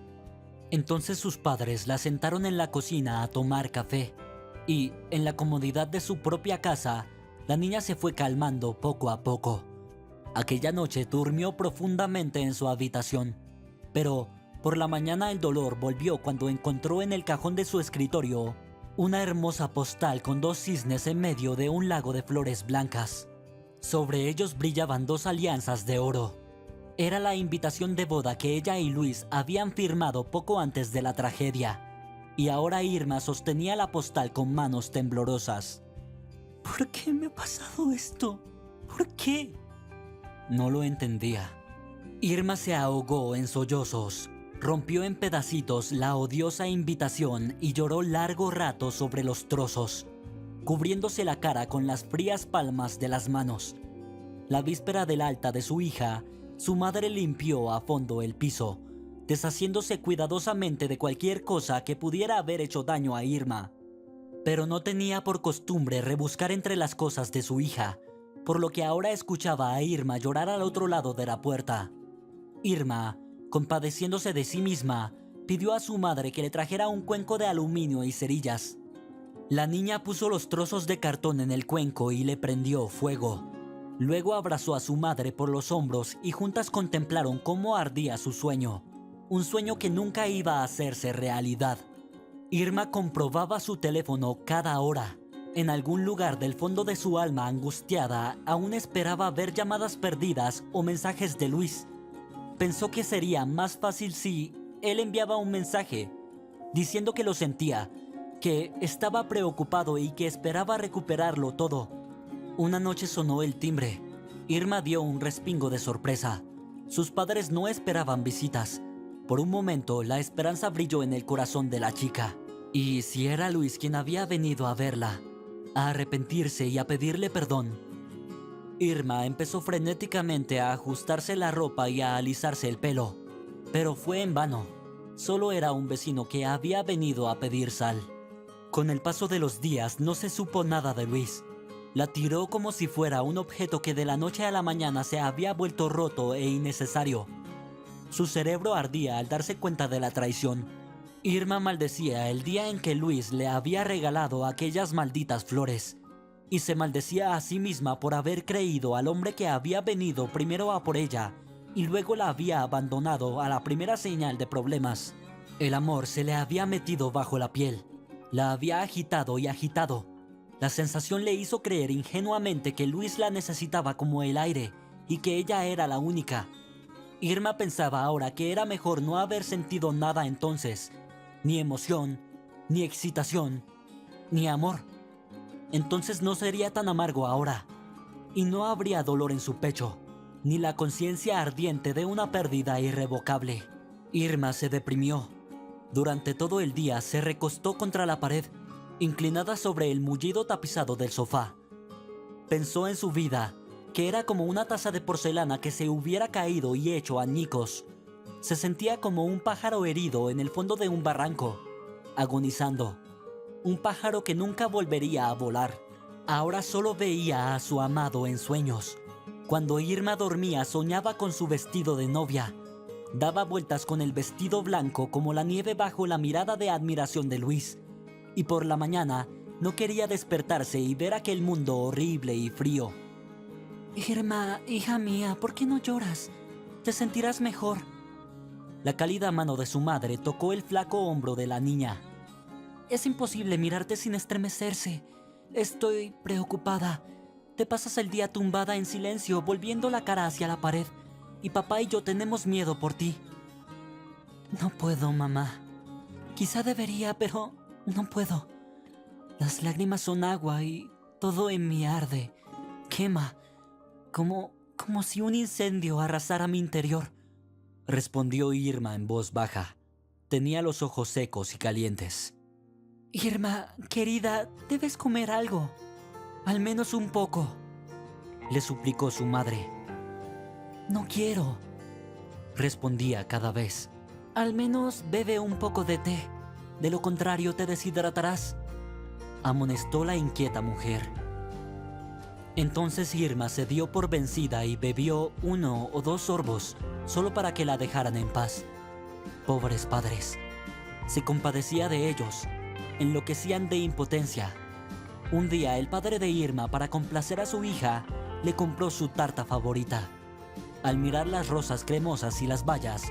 Entonces sus padres la sentaron en la cocina a tomar café y, en la comodidad de su propia casa, la niña se fue calmando poco a poco. Aquella noche durmió profundamente en su habitación, pero por la mañana el dolor volvió cuando encontró en el cajón de su escritorio una hermosa postal con 2 cisnes en medio de un lago de flores blancas. Sobre ellos brillaban 2 alianzas de oro. Era la invitación de boda que ella y Luis habían firmado poco antes de la tragedia, y ahora Irma sostenía la postal con manos temblorosas. ¿Por qué me ha pasado esto? ¿Por qué? No lo entendía. Irma se ahogó en sollozos, rompió en pedacitos la odiosa invitación y lloró largo rato sobre los trozos, cubriéndose la cara con las frías palmas de las manos. La víspera del alta de su hija, su madre limpió a fondo el piso, deshaciéndose cuidadosamente de cualquier cosa que pudiera haber hecho daño a Irma. Pero no tenía por costumbre rebuscar entre las cosas de su hija, por lo que ahora escuchaba a Irma llorar al otro lado de la puerta. Irma, compadeciéndose de sí misma, pidió a su madre que le trajera un cuenco de aluminio y cerillas. La niña puso los trozos de cartón en el cuenco y le prendió fuego. Luego abrazó a su madre por los hombros y juntas contemplaron cómo ardía su sueño, un sueño que nunca iba a hacerse realidad. Irma comprobaba su teléfono cada hora. En algún lugar del fondo de su alma angustiada, aún esperaba ver llamadas perdidas o mensajes de Luis. Pensó que sería más fácil si él enviaba un mensaje, diciendo que lo sentía, que estaba preocupado y que esperaba recuperarlo todo. Una noche sonó el timbre. Irma dio un respingo de sorpresa. Sus padres no esperaban visitas. Por un momento, la esperanza brilló en el corazón de la chica. Y si era Luis quien había venido a verla, a arrepentirse y a pedirle perdón, Irma empezó frenéticamente a ajustarse la ropa y a alisarse el pelo. Pero fue en vano. Solo era un vecino que había venido a pedir sal. Con el paso de los días no se supo nada de Luis. La tiró como si fuera un objeto que de la noche a la mañana se había vuelto roto e innecesario. Su cerebro ardía al darse cuenta de la traición. Irma maldecía el día en que Luis le había regalado aquellas malditas flores. Y se maldecía a sí misma por haber creído al hombre que había venido primero a por ella y luego la había abandonado a la primera señal de problemas. El amor se le había metido bajo la piel. La había agitado y agitado. La sensación le hizo creer ingenuamente que Luis la necesitaba como el aire y que ella era la única. Irma pensaba ahora que era mejor no haber sentido nada entonces, ni emoción, ni excitación, ni amor. Entonces no sería tan amargo ahora, y no habría dolor en su pecho, ni la conciencia ardiente de una pérdida irrevocable. Irma se deprimió. Durante todo el día se recostó contra la pared, inclinada sobre el mullido tapizado del sofá. Pensó en su vida, que era como una taza de porcelana que se hubiera caído y hecho añicos. Se sentía como un pájaro herido en el fondo de un barranco, agonizando. Un pájaro que nunca volvería a volar. Ahora solo veía a su amado en sueños. Cuando Irma dormía soñaba con su vestido de novia. Daba vueltas con el vestido blanco como la nieve bajo la mirada de admiración de Luis. Y por la mañana no quería despertarse y ver aquel mundo horrible y frío. Irma, hija mía, ¿por qué no lloras? Te sentirás mejor. La cálida mano de su madre tocó el flaco hombro de la niña. Es imposible mirarte sin estremecerse. Estoy preocupada. Te pasas el día tumbada en silencio, volviendo la cara hacia la pared. Y papá y yo tenemos miedo por ti. No puedo, mamá. Quizá debería, pero no puedo. Las lágrimas son agua y todo en mí arde. Quema. Como si un incendio arrasara mi interior. Respondió Irma en voz baja. Tenía los ojos secos y calientes. Irma, querida, debes comer algo. Al menos un poco. Le suplicó su madre. No quiero, respondía cada vez. Al menos bebe un poco de té. De lo contrario te deshidratarás, amonestó la inquieta mujer. Entonces Irma se dio por vencida y bebió 1 o 2 sorbos, solo para que la dejaran en paz. Pobres padres. Se compadecía de ellos. Enloquecían de impotencia. Un día el padre de Irma, para complacer a su hija, le compró su tarta favorita. Al mirar las rosas cremosas y las bayas,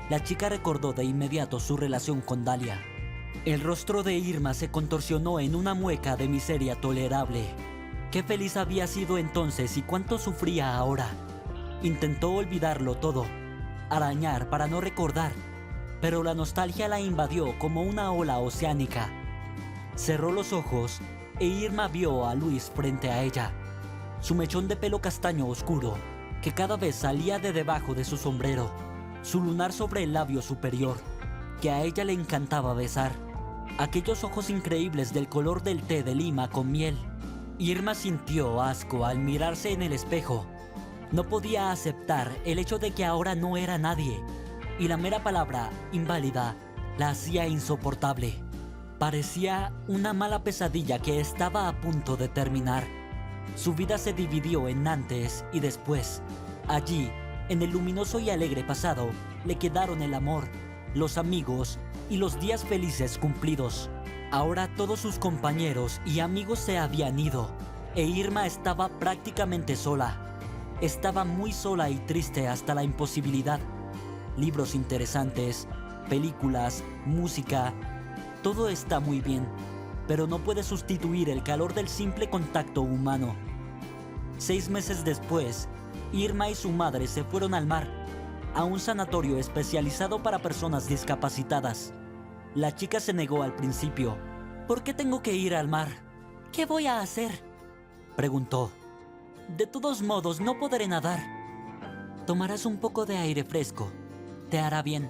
la chica recordó de inmediato su relación con Dalia. El rostro de Irma se contorsionó en una mueca de miseria tolerable. Qué feliz había sido entonces y cuánto sufría ahora. Intentó olvidarlo todo, arañar para no recordar, pero la nostalgia la invadió como una ola oceánica. Cerró los ojos e Irma vio a Luis frente a ella. Su mechón de pelo castaño oscuro, que cada vez salía de debajo de su sombrero. Su lunar sobre el labio superior, que a ella le encantaba besar. Aquellos ojos increíbles del color del té de lima con miel. Irma sintió asco al mirarse en el espejo. No podía aceptar el hecho de que ahora no era nadie. Y la mera palabra inválida la hacía insoportable. Parecía una mala pesadilla que estaba a punto de terminar. Su vida se dividió en antes y después. Allí, en el luminoso y alegre pasado, le quedaron el amor, los amigos y los días felices cumplidos. Ahora todos sus compañeros y amigos se habían ido, e Irma estaba prácticamente sola. Estaba muy sola y triste hasta la imposibilidad. Libros interesantes, películas, música, todo está muy bien, pero no puede sustituir el calor del simple contacto humano. 6 meses después, Irma y su madre se fueron al mar, a un sanatorio especializado para personas discapacitadas. La chica se negó al principio. ¿Por qué tengo que ir al mar? ¿Qué voy a hacer?, preguntó. De todos modos, no podré nadar. Tomarás un poco de aire fresco. Te hará bien.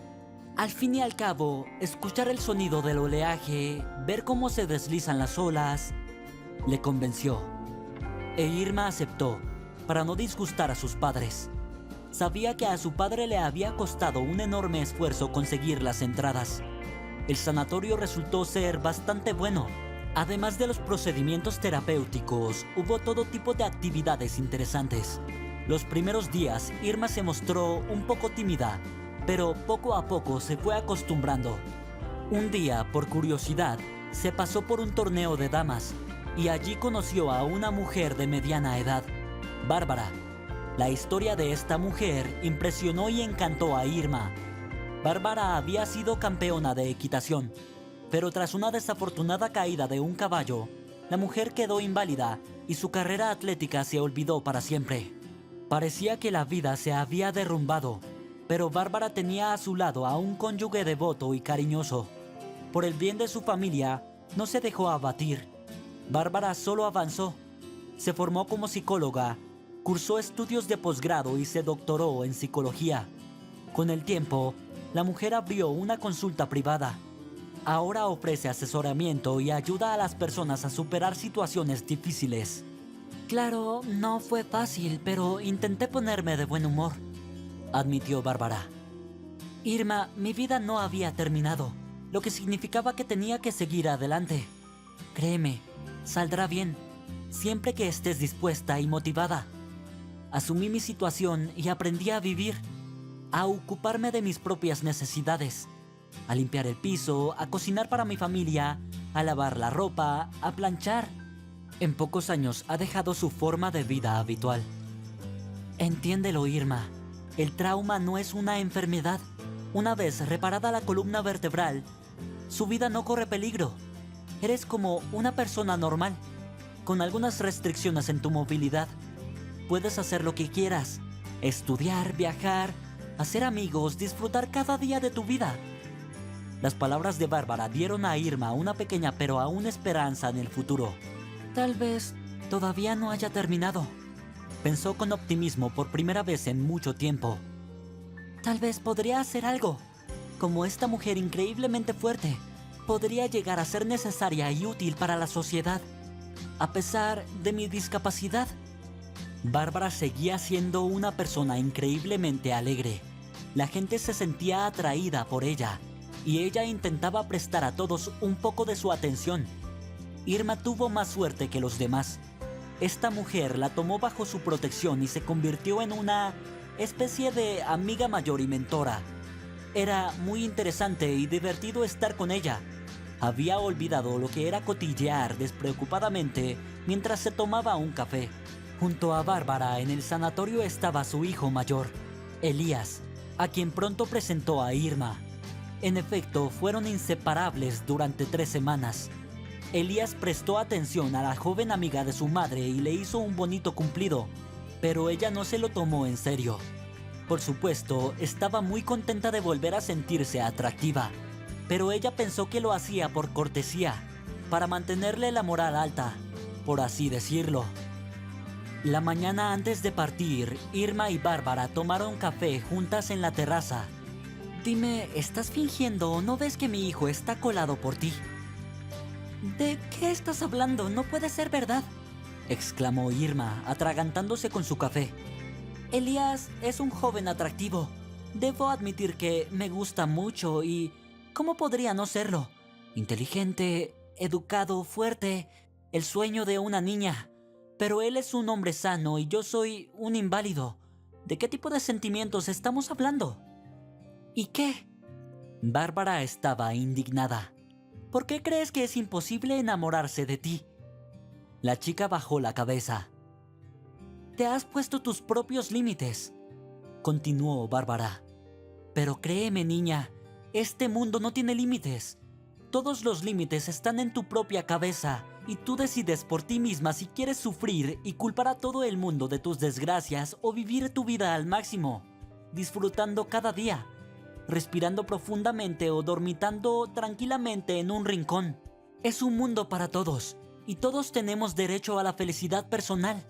Al fin y al cabo, escuchar el sonido del oleaje, ver cómo se deslizan las olas, le convenció. E Irma aceptó, para no disgustar a sus padres. Sabía que a su padre le había costado un enorme esfuerzo conseguir las entradas. El sanatorio resultó ser bastante bueno. Además de los procedimientos terapéuticos, hubo todo tipo de actividades interesantes. Los primeros días, Irma se mostró un poco tímida, pero poco a poco se fue acostumbrando. Un día, por curiosidad, se pasó por un torneo de damas y allí conoció a una mujer de mediana edad, Bárbara. La historia de esta mujer impresionó y encantó a Irma. Bárbara había sido campeona de equitación, pero tras una desafortunada caída de un caballo, la mujer quedó inválida y su carrera atlética se olvidó para siempre. Parecía que la vida se había derrumbado, pero Bárbara tenía a su lado a un cónyuge devoto y cariñoso. Por el bien de su familia, no se dejó abatir. Bárbara solo avanzó. Se formó como psicóloga, cursó estudios de posgrado y se doctoró en psicología. Con el tiempo, la mujer abrió una consulta privada. Ahora ofrece asesoramiento y ayuda a las personas a superar situaciones difíciles. Claro, no fue fácil, pero intenté ponerme de buen humor, admitió Bárbara. Irma, mi vida no había terminado, lo que significaba que tenía que seguir adelante. Créeme, saldrá bien, siempre que estés dispuesta y motivada. Asumí mi situación y aprendí a vivir, a ocuparme de mis propias necesidades, a limpiar el piso, a cocinar para mi familia, a lavar la ropa, a planchar. En pocos años ha dejado su forma de vida habitual. Entiéndelo, Irma. El trauma no es una enfermedad. Una vez reparada la columna vertebral, su vida no corre peligro. Eres como una persona normal, con algunas restricciones en tu movilidad. Puedes hacer lo que quieras, estudiar, viajar, hacer amigos, disfrutar cada día de tu vida. Las palabras de Bárbara dieron a Irma una pequeña pero aún esperanza en el futuro. Tal vez todavía no haya terminado, pensó con optimismo por primera vez en mucho tiempo. Tal vez podría hacer algo. Como esta mujer increíblemente fuerte, podría llegar a ser necesaria y útil para la sociedad, a pesar de mi discapacidad. Bárbara seguía siendo una persona increíblemente alegre. La gente se sentía atraída por ella, y ella intentaba prestar a todos un poco de su atención. Irma tuvo más suerte que los demás. Esta mujer la tomó bajo su protección y se convirtió en una especie de amiga mayor y mentora. Era muy interesante y divertido estar con ella. Había olvidado lo que era cotillear despreocupadamente mientras se tomaba un café. Junto a Bárbara en el sanatorio estaba su hijo mayor, Elías, a quien pronto presentó a Irma. En efecto, fueron inseparables durante 3 semanas. Elías prestó atención a la joven amiga de su madre y le hizo un bonito cumplido, pero ella no se lo tomó en serio. Por supuesto, estaba muy contenta de volver a sentirse atractiva, pero ella pensó que lo hacía por cortesía, para mantenerle la moral alta, por así decirlo. La mañana antes de partir, Irma y Bárbara tomaron café juntas en la terraza. Dime, ¿estás fingiendo o no ves que mi hijo está colado por ti? ¿De qué estás hablando? No puede ser verdad, exclamó Irma, atragantándose con su café. Elías es un joven atractivo. Debo admitir que me gusta mucho y... ¿cómo podría no serlo? Inteligente, educado, fuerte, el sueño de una niña. Pero él es un hombre sano y yo soy un inválido. ¿De qué tipo de sentimientos estamos hablando? ¿Y qué? Bárbara estaba indignada. ¿Por qué crees que es imposible enamorarse de ti? La chica bajó la cabeza. Te has puesto tus propios límites, continuó Bárbara. Pero créeme, niña, este mundo no tiene límites. Todos los límites están en tu propia cabeza y tú decides por ti misma si quieres sufrir y culpar a todo el mundo de tus desgracias o vivir tu vida al máximo, disfrutando cada día, respirando profundamente o dormitando tranquilamente en un rincón. Es un mundo para todos y todos tenemos derecho a la felicidad personal.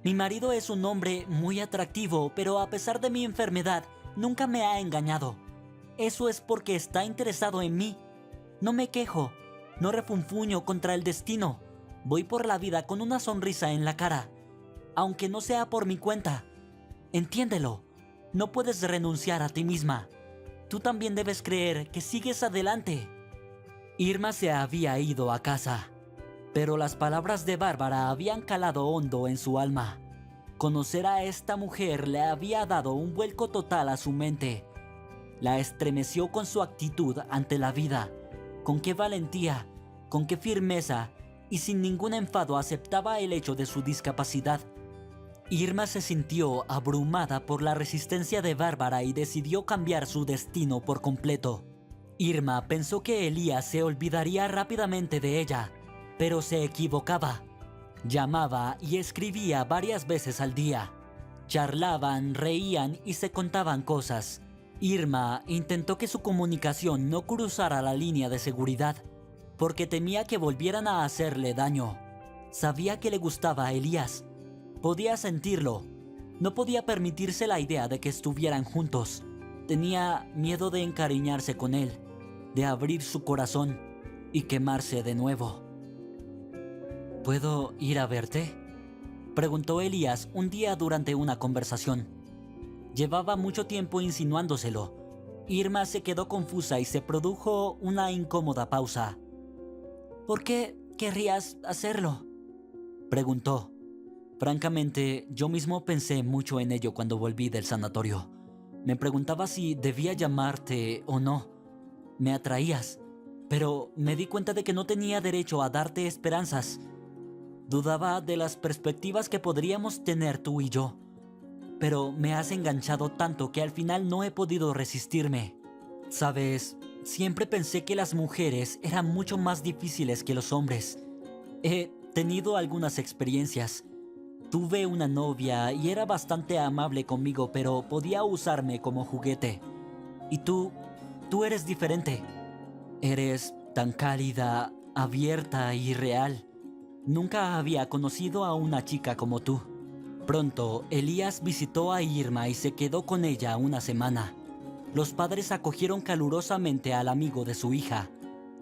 Mi marido es un hombre muy atractivo, pero a pesar de mi enfermedad, nunca me ha engañado. Eso es porque está interesado en mí. No me quejo, no refunfuño contra el destino. Voy por la vida con una sonrisa en la cara, aunque no sea por mi cuenta. Entiéndelo, no puedes renunciar a ti misma. Tú también debes creer que sigues adelante. Irma se había ido a casa, pero las palabras de Bárbara habían calado hondo en su alma. Conocer a esta mujer le había dado un vuelco total a su mente. La estremeció con su actitud ante la vida, con qué valentía, con qué firmeza y sin ningún enfado aceptaba el hecho de su discapacidad. Irma se sintió abrumada por la resistencia de Bárbara y decidió cambiar su destino por completo. Irma pensó que Elías se olvidaría rápidamente de ella, pero se equivocaba. Llamaba y escribía varias veces al día. Charlaban, reían y se contaban cosas. Irma intentó que su comunicación no cruzara la línea de seguridad, porque temía que volvieran a hacerle daño. Sabía que le gustaba a Elías. Podía sentirlo. No podía permitirse la idea de que estuvieran juntos. Tenía miedo de encariñarse con él, de abrir su corazón y quemarse de nuevo. ¿Puedo ir a verte?, preguntó Elías un día durante una conversación. Llevaba mucho tiempo insinuándoselo. Irma se quedó confusa y se produjo una incómoda pausa. ¿Por qué querrías hacerlo?, preguntó. Francamente, yo mismo pensé mucho en ello cuando volví del sanatorio. Me preguntaba si debía llamarte o no. Me atraías, pero me di cuenta de que no tenía derecho a darte esperanzas. Dudaba de las perspectivas que podríamos tener tú y yo. Pero me has enganchado tanto que al final no he podido resistirme. Sabes, siempre pensé que las mujeres eran mucho más difíciles que los hombres. He tenido algunas experiencias. Tuve una novia y era bastante amable conmigo, pero podía usarme como juguete. Y tú eres diferente. Eres tan cálida, abierta y real. Nunca había conocido a una chica como tú. Pronto, Elías visitó a Irma y se quedó con ella una semana. Los padres acogieron calurosamente al amigo de su hija.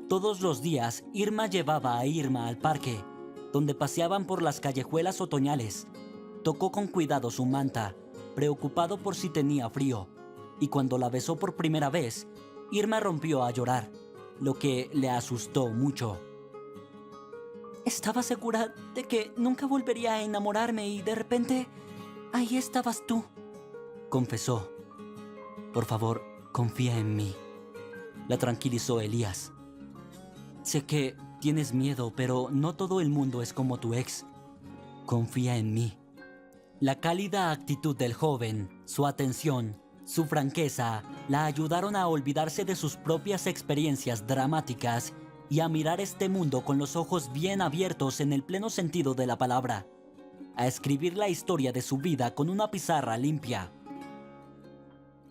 Todos los días, Irma llevaba a Irma al parque, donde paseaban por las callejuelas otoñales. Tocó con cuidado su manta, preocupado por si tenía frío, y cuando la besó por primera vez, Irma rompió a llorar, lo que le asustó mucho. Estaba segura de que nunca volvería a enamorarme y de repente, ahí estabas tú, confesó. Por favor, confía en mí, la tranquilizó Elías. Sé que tienes miedo, pero no todo el mundo es como tu ex. Confía en mí. La cálida actitud del joven, su atención, su franqueza, la ayudaron a olvidarse de sus propias experiencias dramáticas y a mirar este mundo con los ojos bien abiertos en el pleno sentido de la palabra, a escribir la historia de su vida con una pizarra limpia.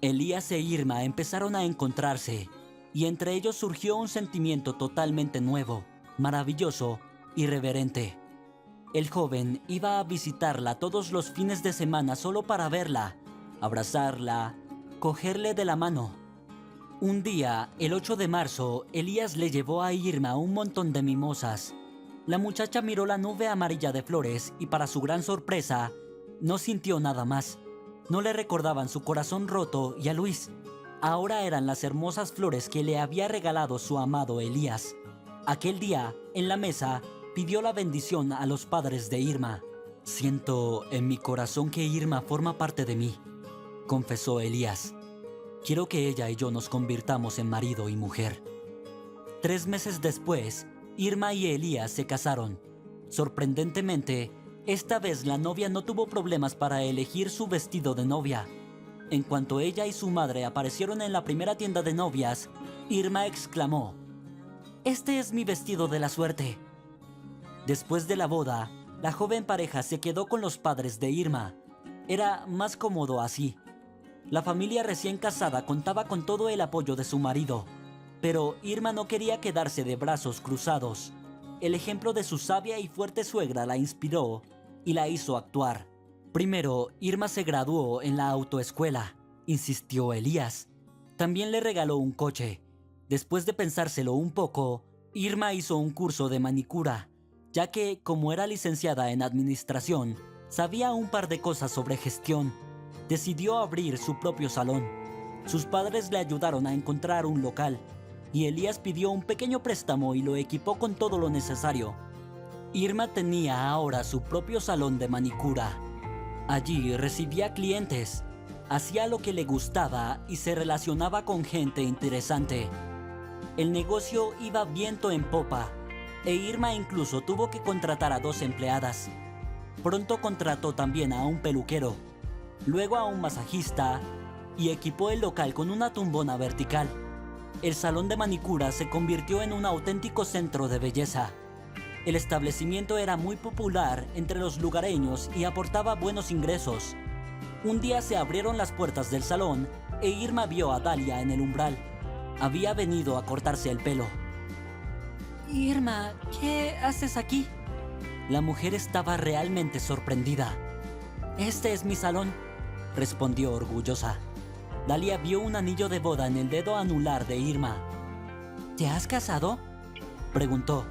Elías e Irma empezaron a encontrarse, y entre ellos surgió un sentimiento totalmente nuevo, maravilloso, irreverente. El joven iba a visitarla todos los fines de semana solo para verla, abrazarla, cogerle de la mano. Un día, el 8 de marzo, Elías le llevó a Irma un montón de mimosas. La muchacha miró la nube amarilla de flores y para su gran sorpresa, no sintió nada más. No le recordaban su corazón roto y a Luis. Ahora eran las hermosas flores que le había regalado su amado Elías. Aquel día, en la mesa, pidió la bendición a los padres de Irma. Siento en mi corazón que Irma forma parte de mí, confesó Elías. Quiero que ella y yo nos convirtamos en marido y mujer. 3 meses después, Irma y Elías se casaron. Sorprendentemente, esta vez la novia no tuvo problemas para elegir su vestido de novia. En cuanto ella y su madre aparecieron en la primera tienda de novias, Irma exclamó: «Este es mi vestido de la suerte». Después de la boda, la joven pareja se quedó con los padres de Irma. Era más cómodo así. La familia recién casada contaba con todo el apoyo de su marido, pero Irma no quería quedarse de brazos cruzados. El ejemplo de su sabia y fuerte suegra la inspiró y la hizo actuar. Primero, Irma se graduó en la autoescuela, insistió Elías. También le regaló un coche. Después de pensárselo un poco, Irma hizo un curso de manicura, ya que, como era licenciada en administración, sabía un par de cosas sobre gestión. Decidió abrir su propio salón. Sus padres le ayudaron a encontrar un local, y Elías pidió un pequeño préstamo y lo equipó con todo lo necesario. Irma tenía ahora su propio salón de manicura. Allí recibía clientes, hacía lo que le gustaba y se relacionaba con gente interesante. El negocio iba viento en popa, e Irma incluso tuvo que contratar a 2 empleadas. Pronto contrató también a un peluquero, luego a un masajista, y equipó el local con una tumbona vertical. El salón de manicura se convirtió en un auténtico centro de belleza. El establecimiento era muy popular entre los lugareños y aportaba buenos ingresos. Un día se abrieron las puertas del salón e Irma vio a Dalia en el umbral. Había venido a cortarse el pelo. Irma, ¿qué haces aquí? La mujer estaba realmente sorprendida. Este es mi salón, respondió orgullosa. Dalia vio un anillo de boda en el dedo anular de Irma. ¿Te has casado?, preguntó.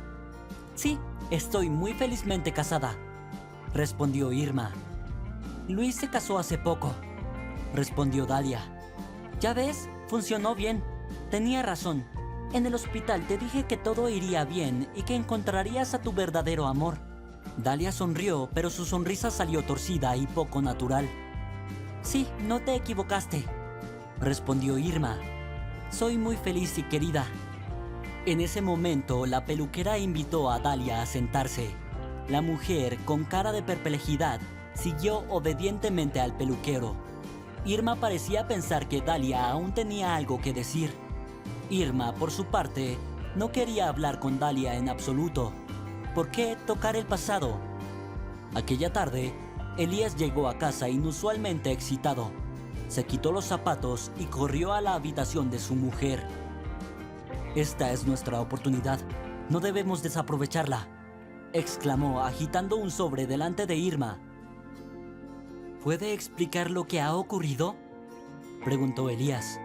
Sí, estoy muy felizmente casada, respondió Irma. Luis se casó hace poco, respondió Dalia. Ya ves, funcionó bien. Tenía razón. En el hospital te dije que todo iría bien y que encontrarías a tu verdadero amor. Dalia sonrió, pero su sonrisa salió torcida y poco natural. Sí, no te equivocaste, respondió Irma. Soy muy feliz y querida. En ese momento, la peluquera invitó a Dalia a sentarse. La mujer, con cara de perplejidad, siguió obedientemente al peluquero. Irma parecía pensar que Dalia aún tenía algo que decir. Irma, por su parte, no quería hablar con Dalia en absoluto. ¿Por qué tocar el pasado? Aquella tarde, Elías llegó a casa inusualmente excitado. Se quitó los zapatos y corrió a la habitación de su mujer. Esta es nuestra oportunidad. No debemos desaprovecharla, exclamó agitando un sobre delante de Irma. ¿Puede explicar lo que ha ocurrido?, preguntó Elías.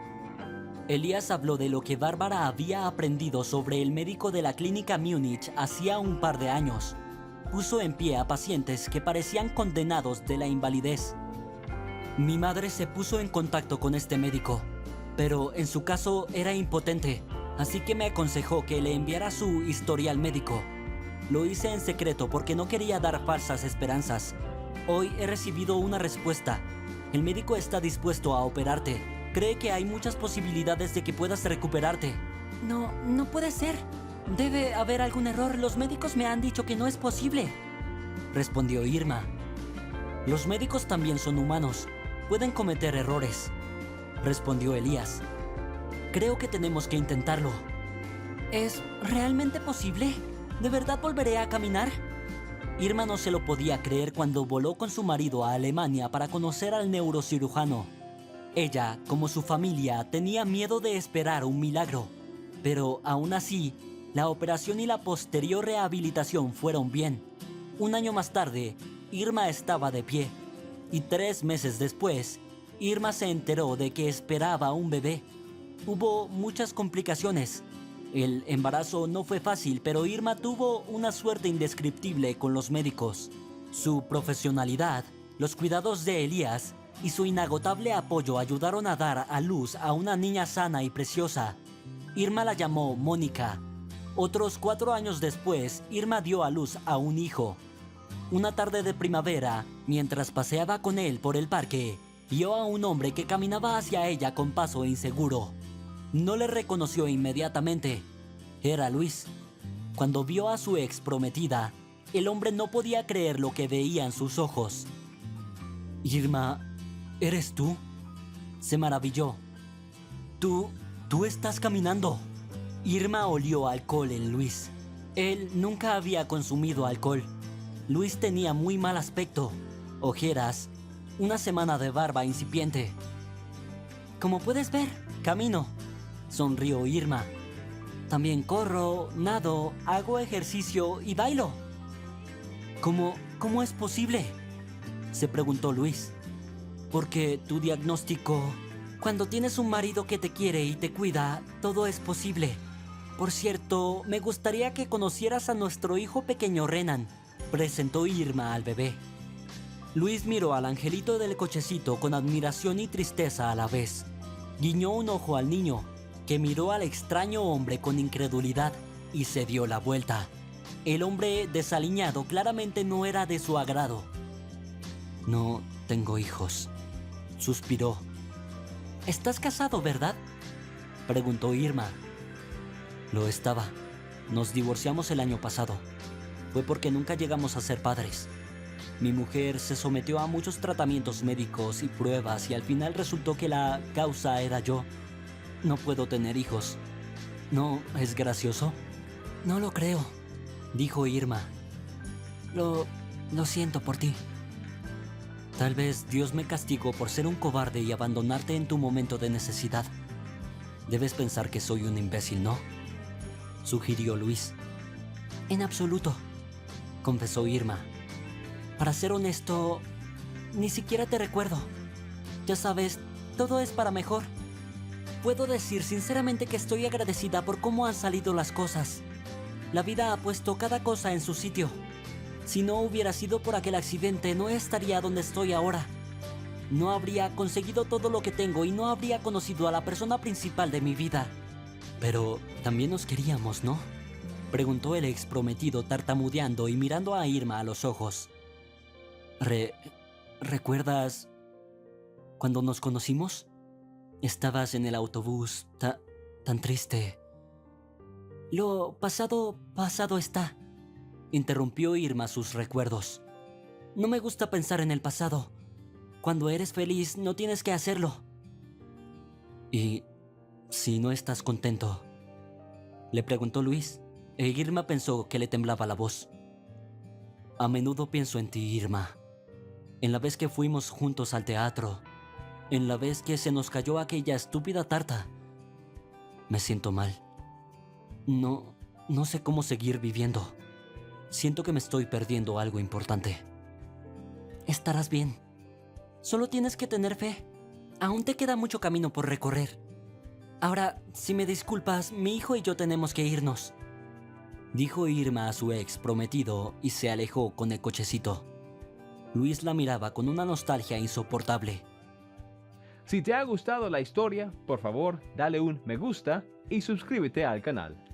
Elías habló de lo que Bárbara había aprendido sobre el médico de la clínica Múnich hacía un par de años. Puso en pie a pacientes que parecían condenados de la invalidez. Mi madre se puso en contacto con este médico, pero en su caso era impotente, así que me aconsejó que le enviara su historial médico. Lo hice en secreto porque no quería dar falsas esperanzas. Hoy he recibido una respuesta. El médico está dispuesto a operarte. Cree que hay muchas posibilidades de que puedas recuperarte. No puede ser. Debe haber algún error. Los médicos me han dicho que no es posible, respondió Irma. Los médicos también son humanos. Pueden cometer errores, respondió Elías. Creo que tenemos que intentarlo. ¿Es realmente posible? ¿De verdad volveré a caminar? Irma no se lo podía creer cuando voló con su marido a Alemania para conocer al neurocirujano. Ella, como su familia, tenía miedo de esperar un milagro, pero aún así, la operación y la posterior rehabilitación fueron bien. Un año más tarde, Irma estaba de pie, y 3 meses después, Irma se enteró de que esperaba un bebé. Hubo muchas complicaciones. El embarazo no fue fácil, pero Irma tuvo una suerte indescriptible con los médicos. Su profesionalidad, los cuidados de Elías y su inagotable apoyo ayudaron a dar a luz a una niña sana y preciosa. Irma la llamó Mónica. Otros 4 años después, Irma dio a luz a un hijo. Una tarde de primavera, mientras paseaba con él por el parque, vio a un hombre que caminaba hacia ella con paso inseguro. No le reconoció inmediatamente. Era Luis. Cuando vio a su ex prometida, el hombre no podía creer lo que veía en sus ojos. Irma, ¿eres tú?, se maravilló. Tú estás caminando. Irma olió alcohol en Luis. Él nunca había consumido alcohol. Luis tenía muy mal aspecto, ojeras, una semana de barba incipiente. Como puedes ver, camino, sonrió Irma. También corro, nado, hago ejercicio y bailo. ¿Cómo es posible?, se preguntó Luis. Porque tu diagnóstico... Cuando tienes un marido que te quiere y te cuida, todo es posible. Por cierto, me gustaría que conocieras a nuestro hijo pequeño Renan, presentó Irma al bebé. Luis miró al angelito del cochecito con admiración y tristeza a la vez. Guiñó un ojo al niño, que miró al extraño hombre con incredulidad y se dio la vuelta. El hombre desaliñado claramente no era de su agrado. No tengo hijos, suspiró. ¿Estás casado, verdad?, preguntó Irma. Lo estaba. Nos divorciamos el año pasado. Fue porque nunca llegamos a ser padres. Mi mujer se sometió a muchos tratamientos médicos y pruebas y al final resultó que la causa era yo. No puedo tener hijos. ¿No es gracioso? No lo creo, dijo Irma. Lo siento por ti. Tal vez Dios me castigó por ser un cobarde y abandonarte en tu momento de necesidad. Debes pensar que soy un imbécil, ¿no?, sugirió Luis. En absoluto, confesó Irma. Para ser honesto, ni siquiera te recuerdo. Ya sabes, todo es para mejor. Puedo decir sinceramente que estoy agradecida por cómo han salido las cosas. La vida ha puesto cada cosa en su sitio. Si no hubiera sido por aquel accidente, no estaría donde estoy ahora. No habría conseguido todo lo que tengo y no habría conocido a la persona principal de mi vida. Pero también nos queríamos, ¿no?, preguntó el ex prometido tartamudeando y mirando a Irma a los ojos. ¿Recuerdas cuando nos conocimos? Estabas en el autobús tan triste. Lo pasado está, interrumpió Irma sus recuerdos. No me gusta pensar en el pasado. Cuando eres feliz, no tienes que hacerlo. ¿Y si no estás contento?, le preguntó Luis, e Irma pensó que le temblaba la voz. A menudo pienso en ti, Irma. En la vez que fuimos juntos al teatro. En la vez que se nos cayó aquella estúpida tarta. Me siento mal. No sé cómo seguir viviendo. Siento que me estoy perdiendo algo importante. Estarás bien. Solo tienes que tener fe. Aún te queda mucho camino por recorrer. Ahora, si me disculpas, mi hijo y yo tenemos que irnos, dijo Irma a su ex prometido y se alejó con el cochecito. Luis la miraba con una nostalgia insoportable. Si te ha gustado la historia, por favor, dale un me gusta y suscríbete al canal.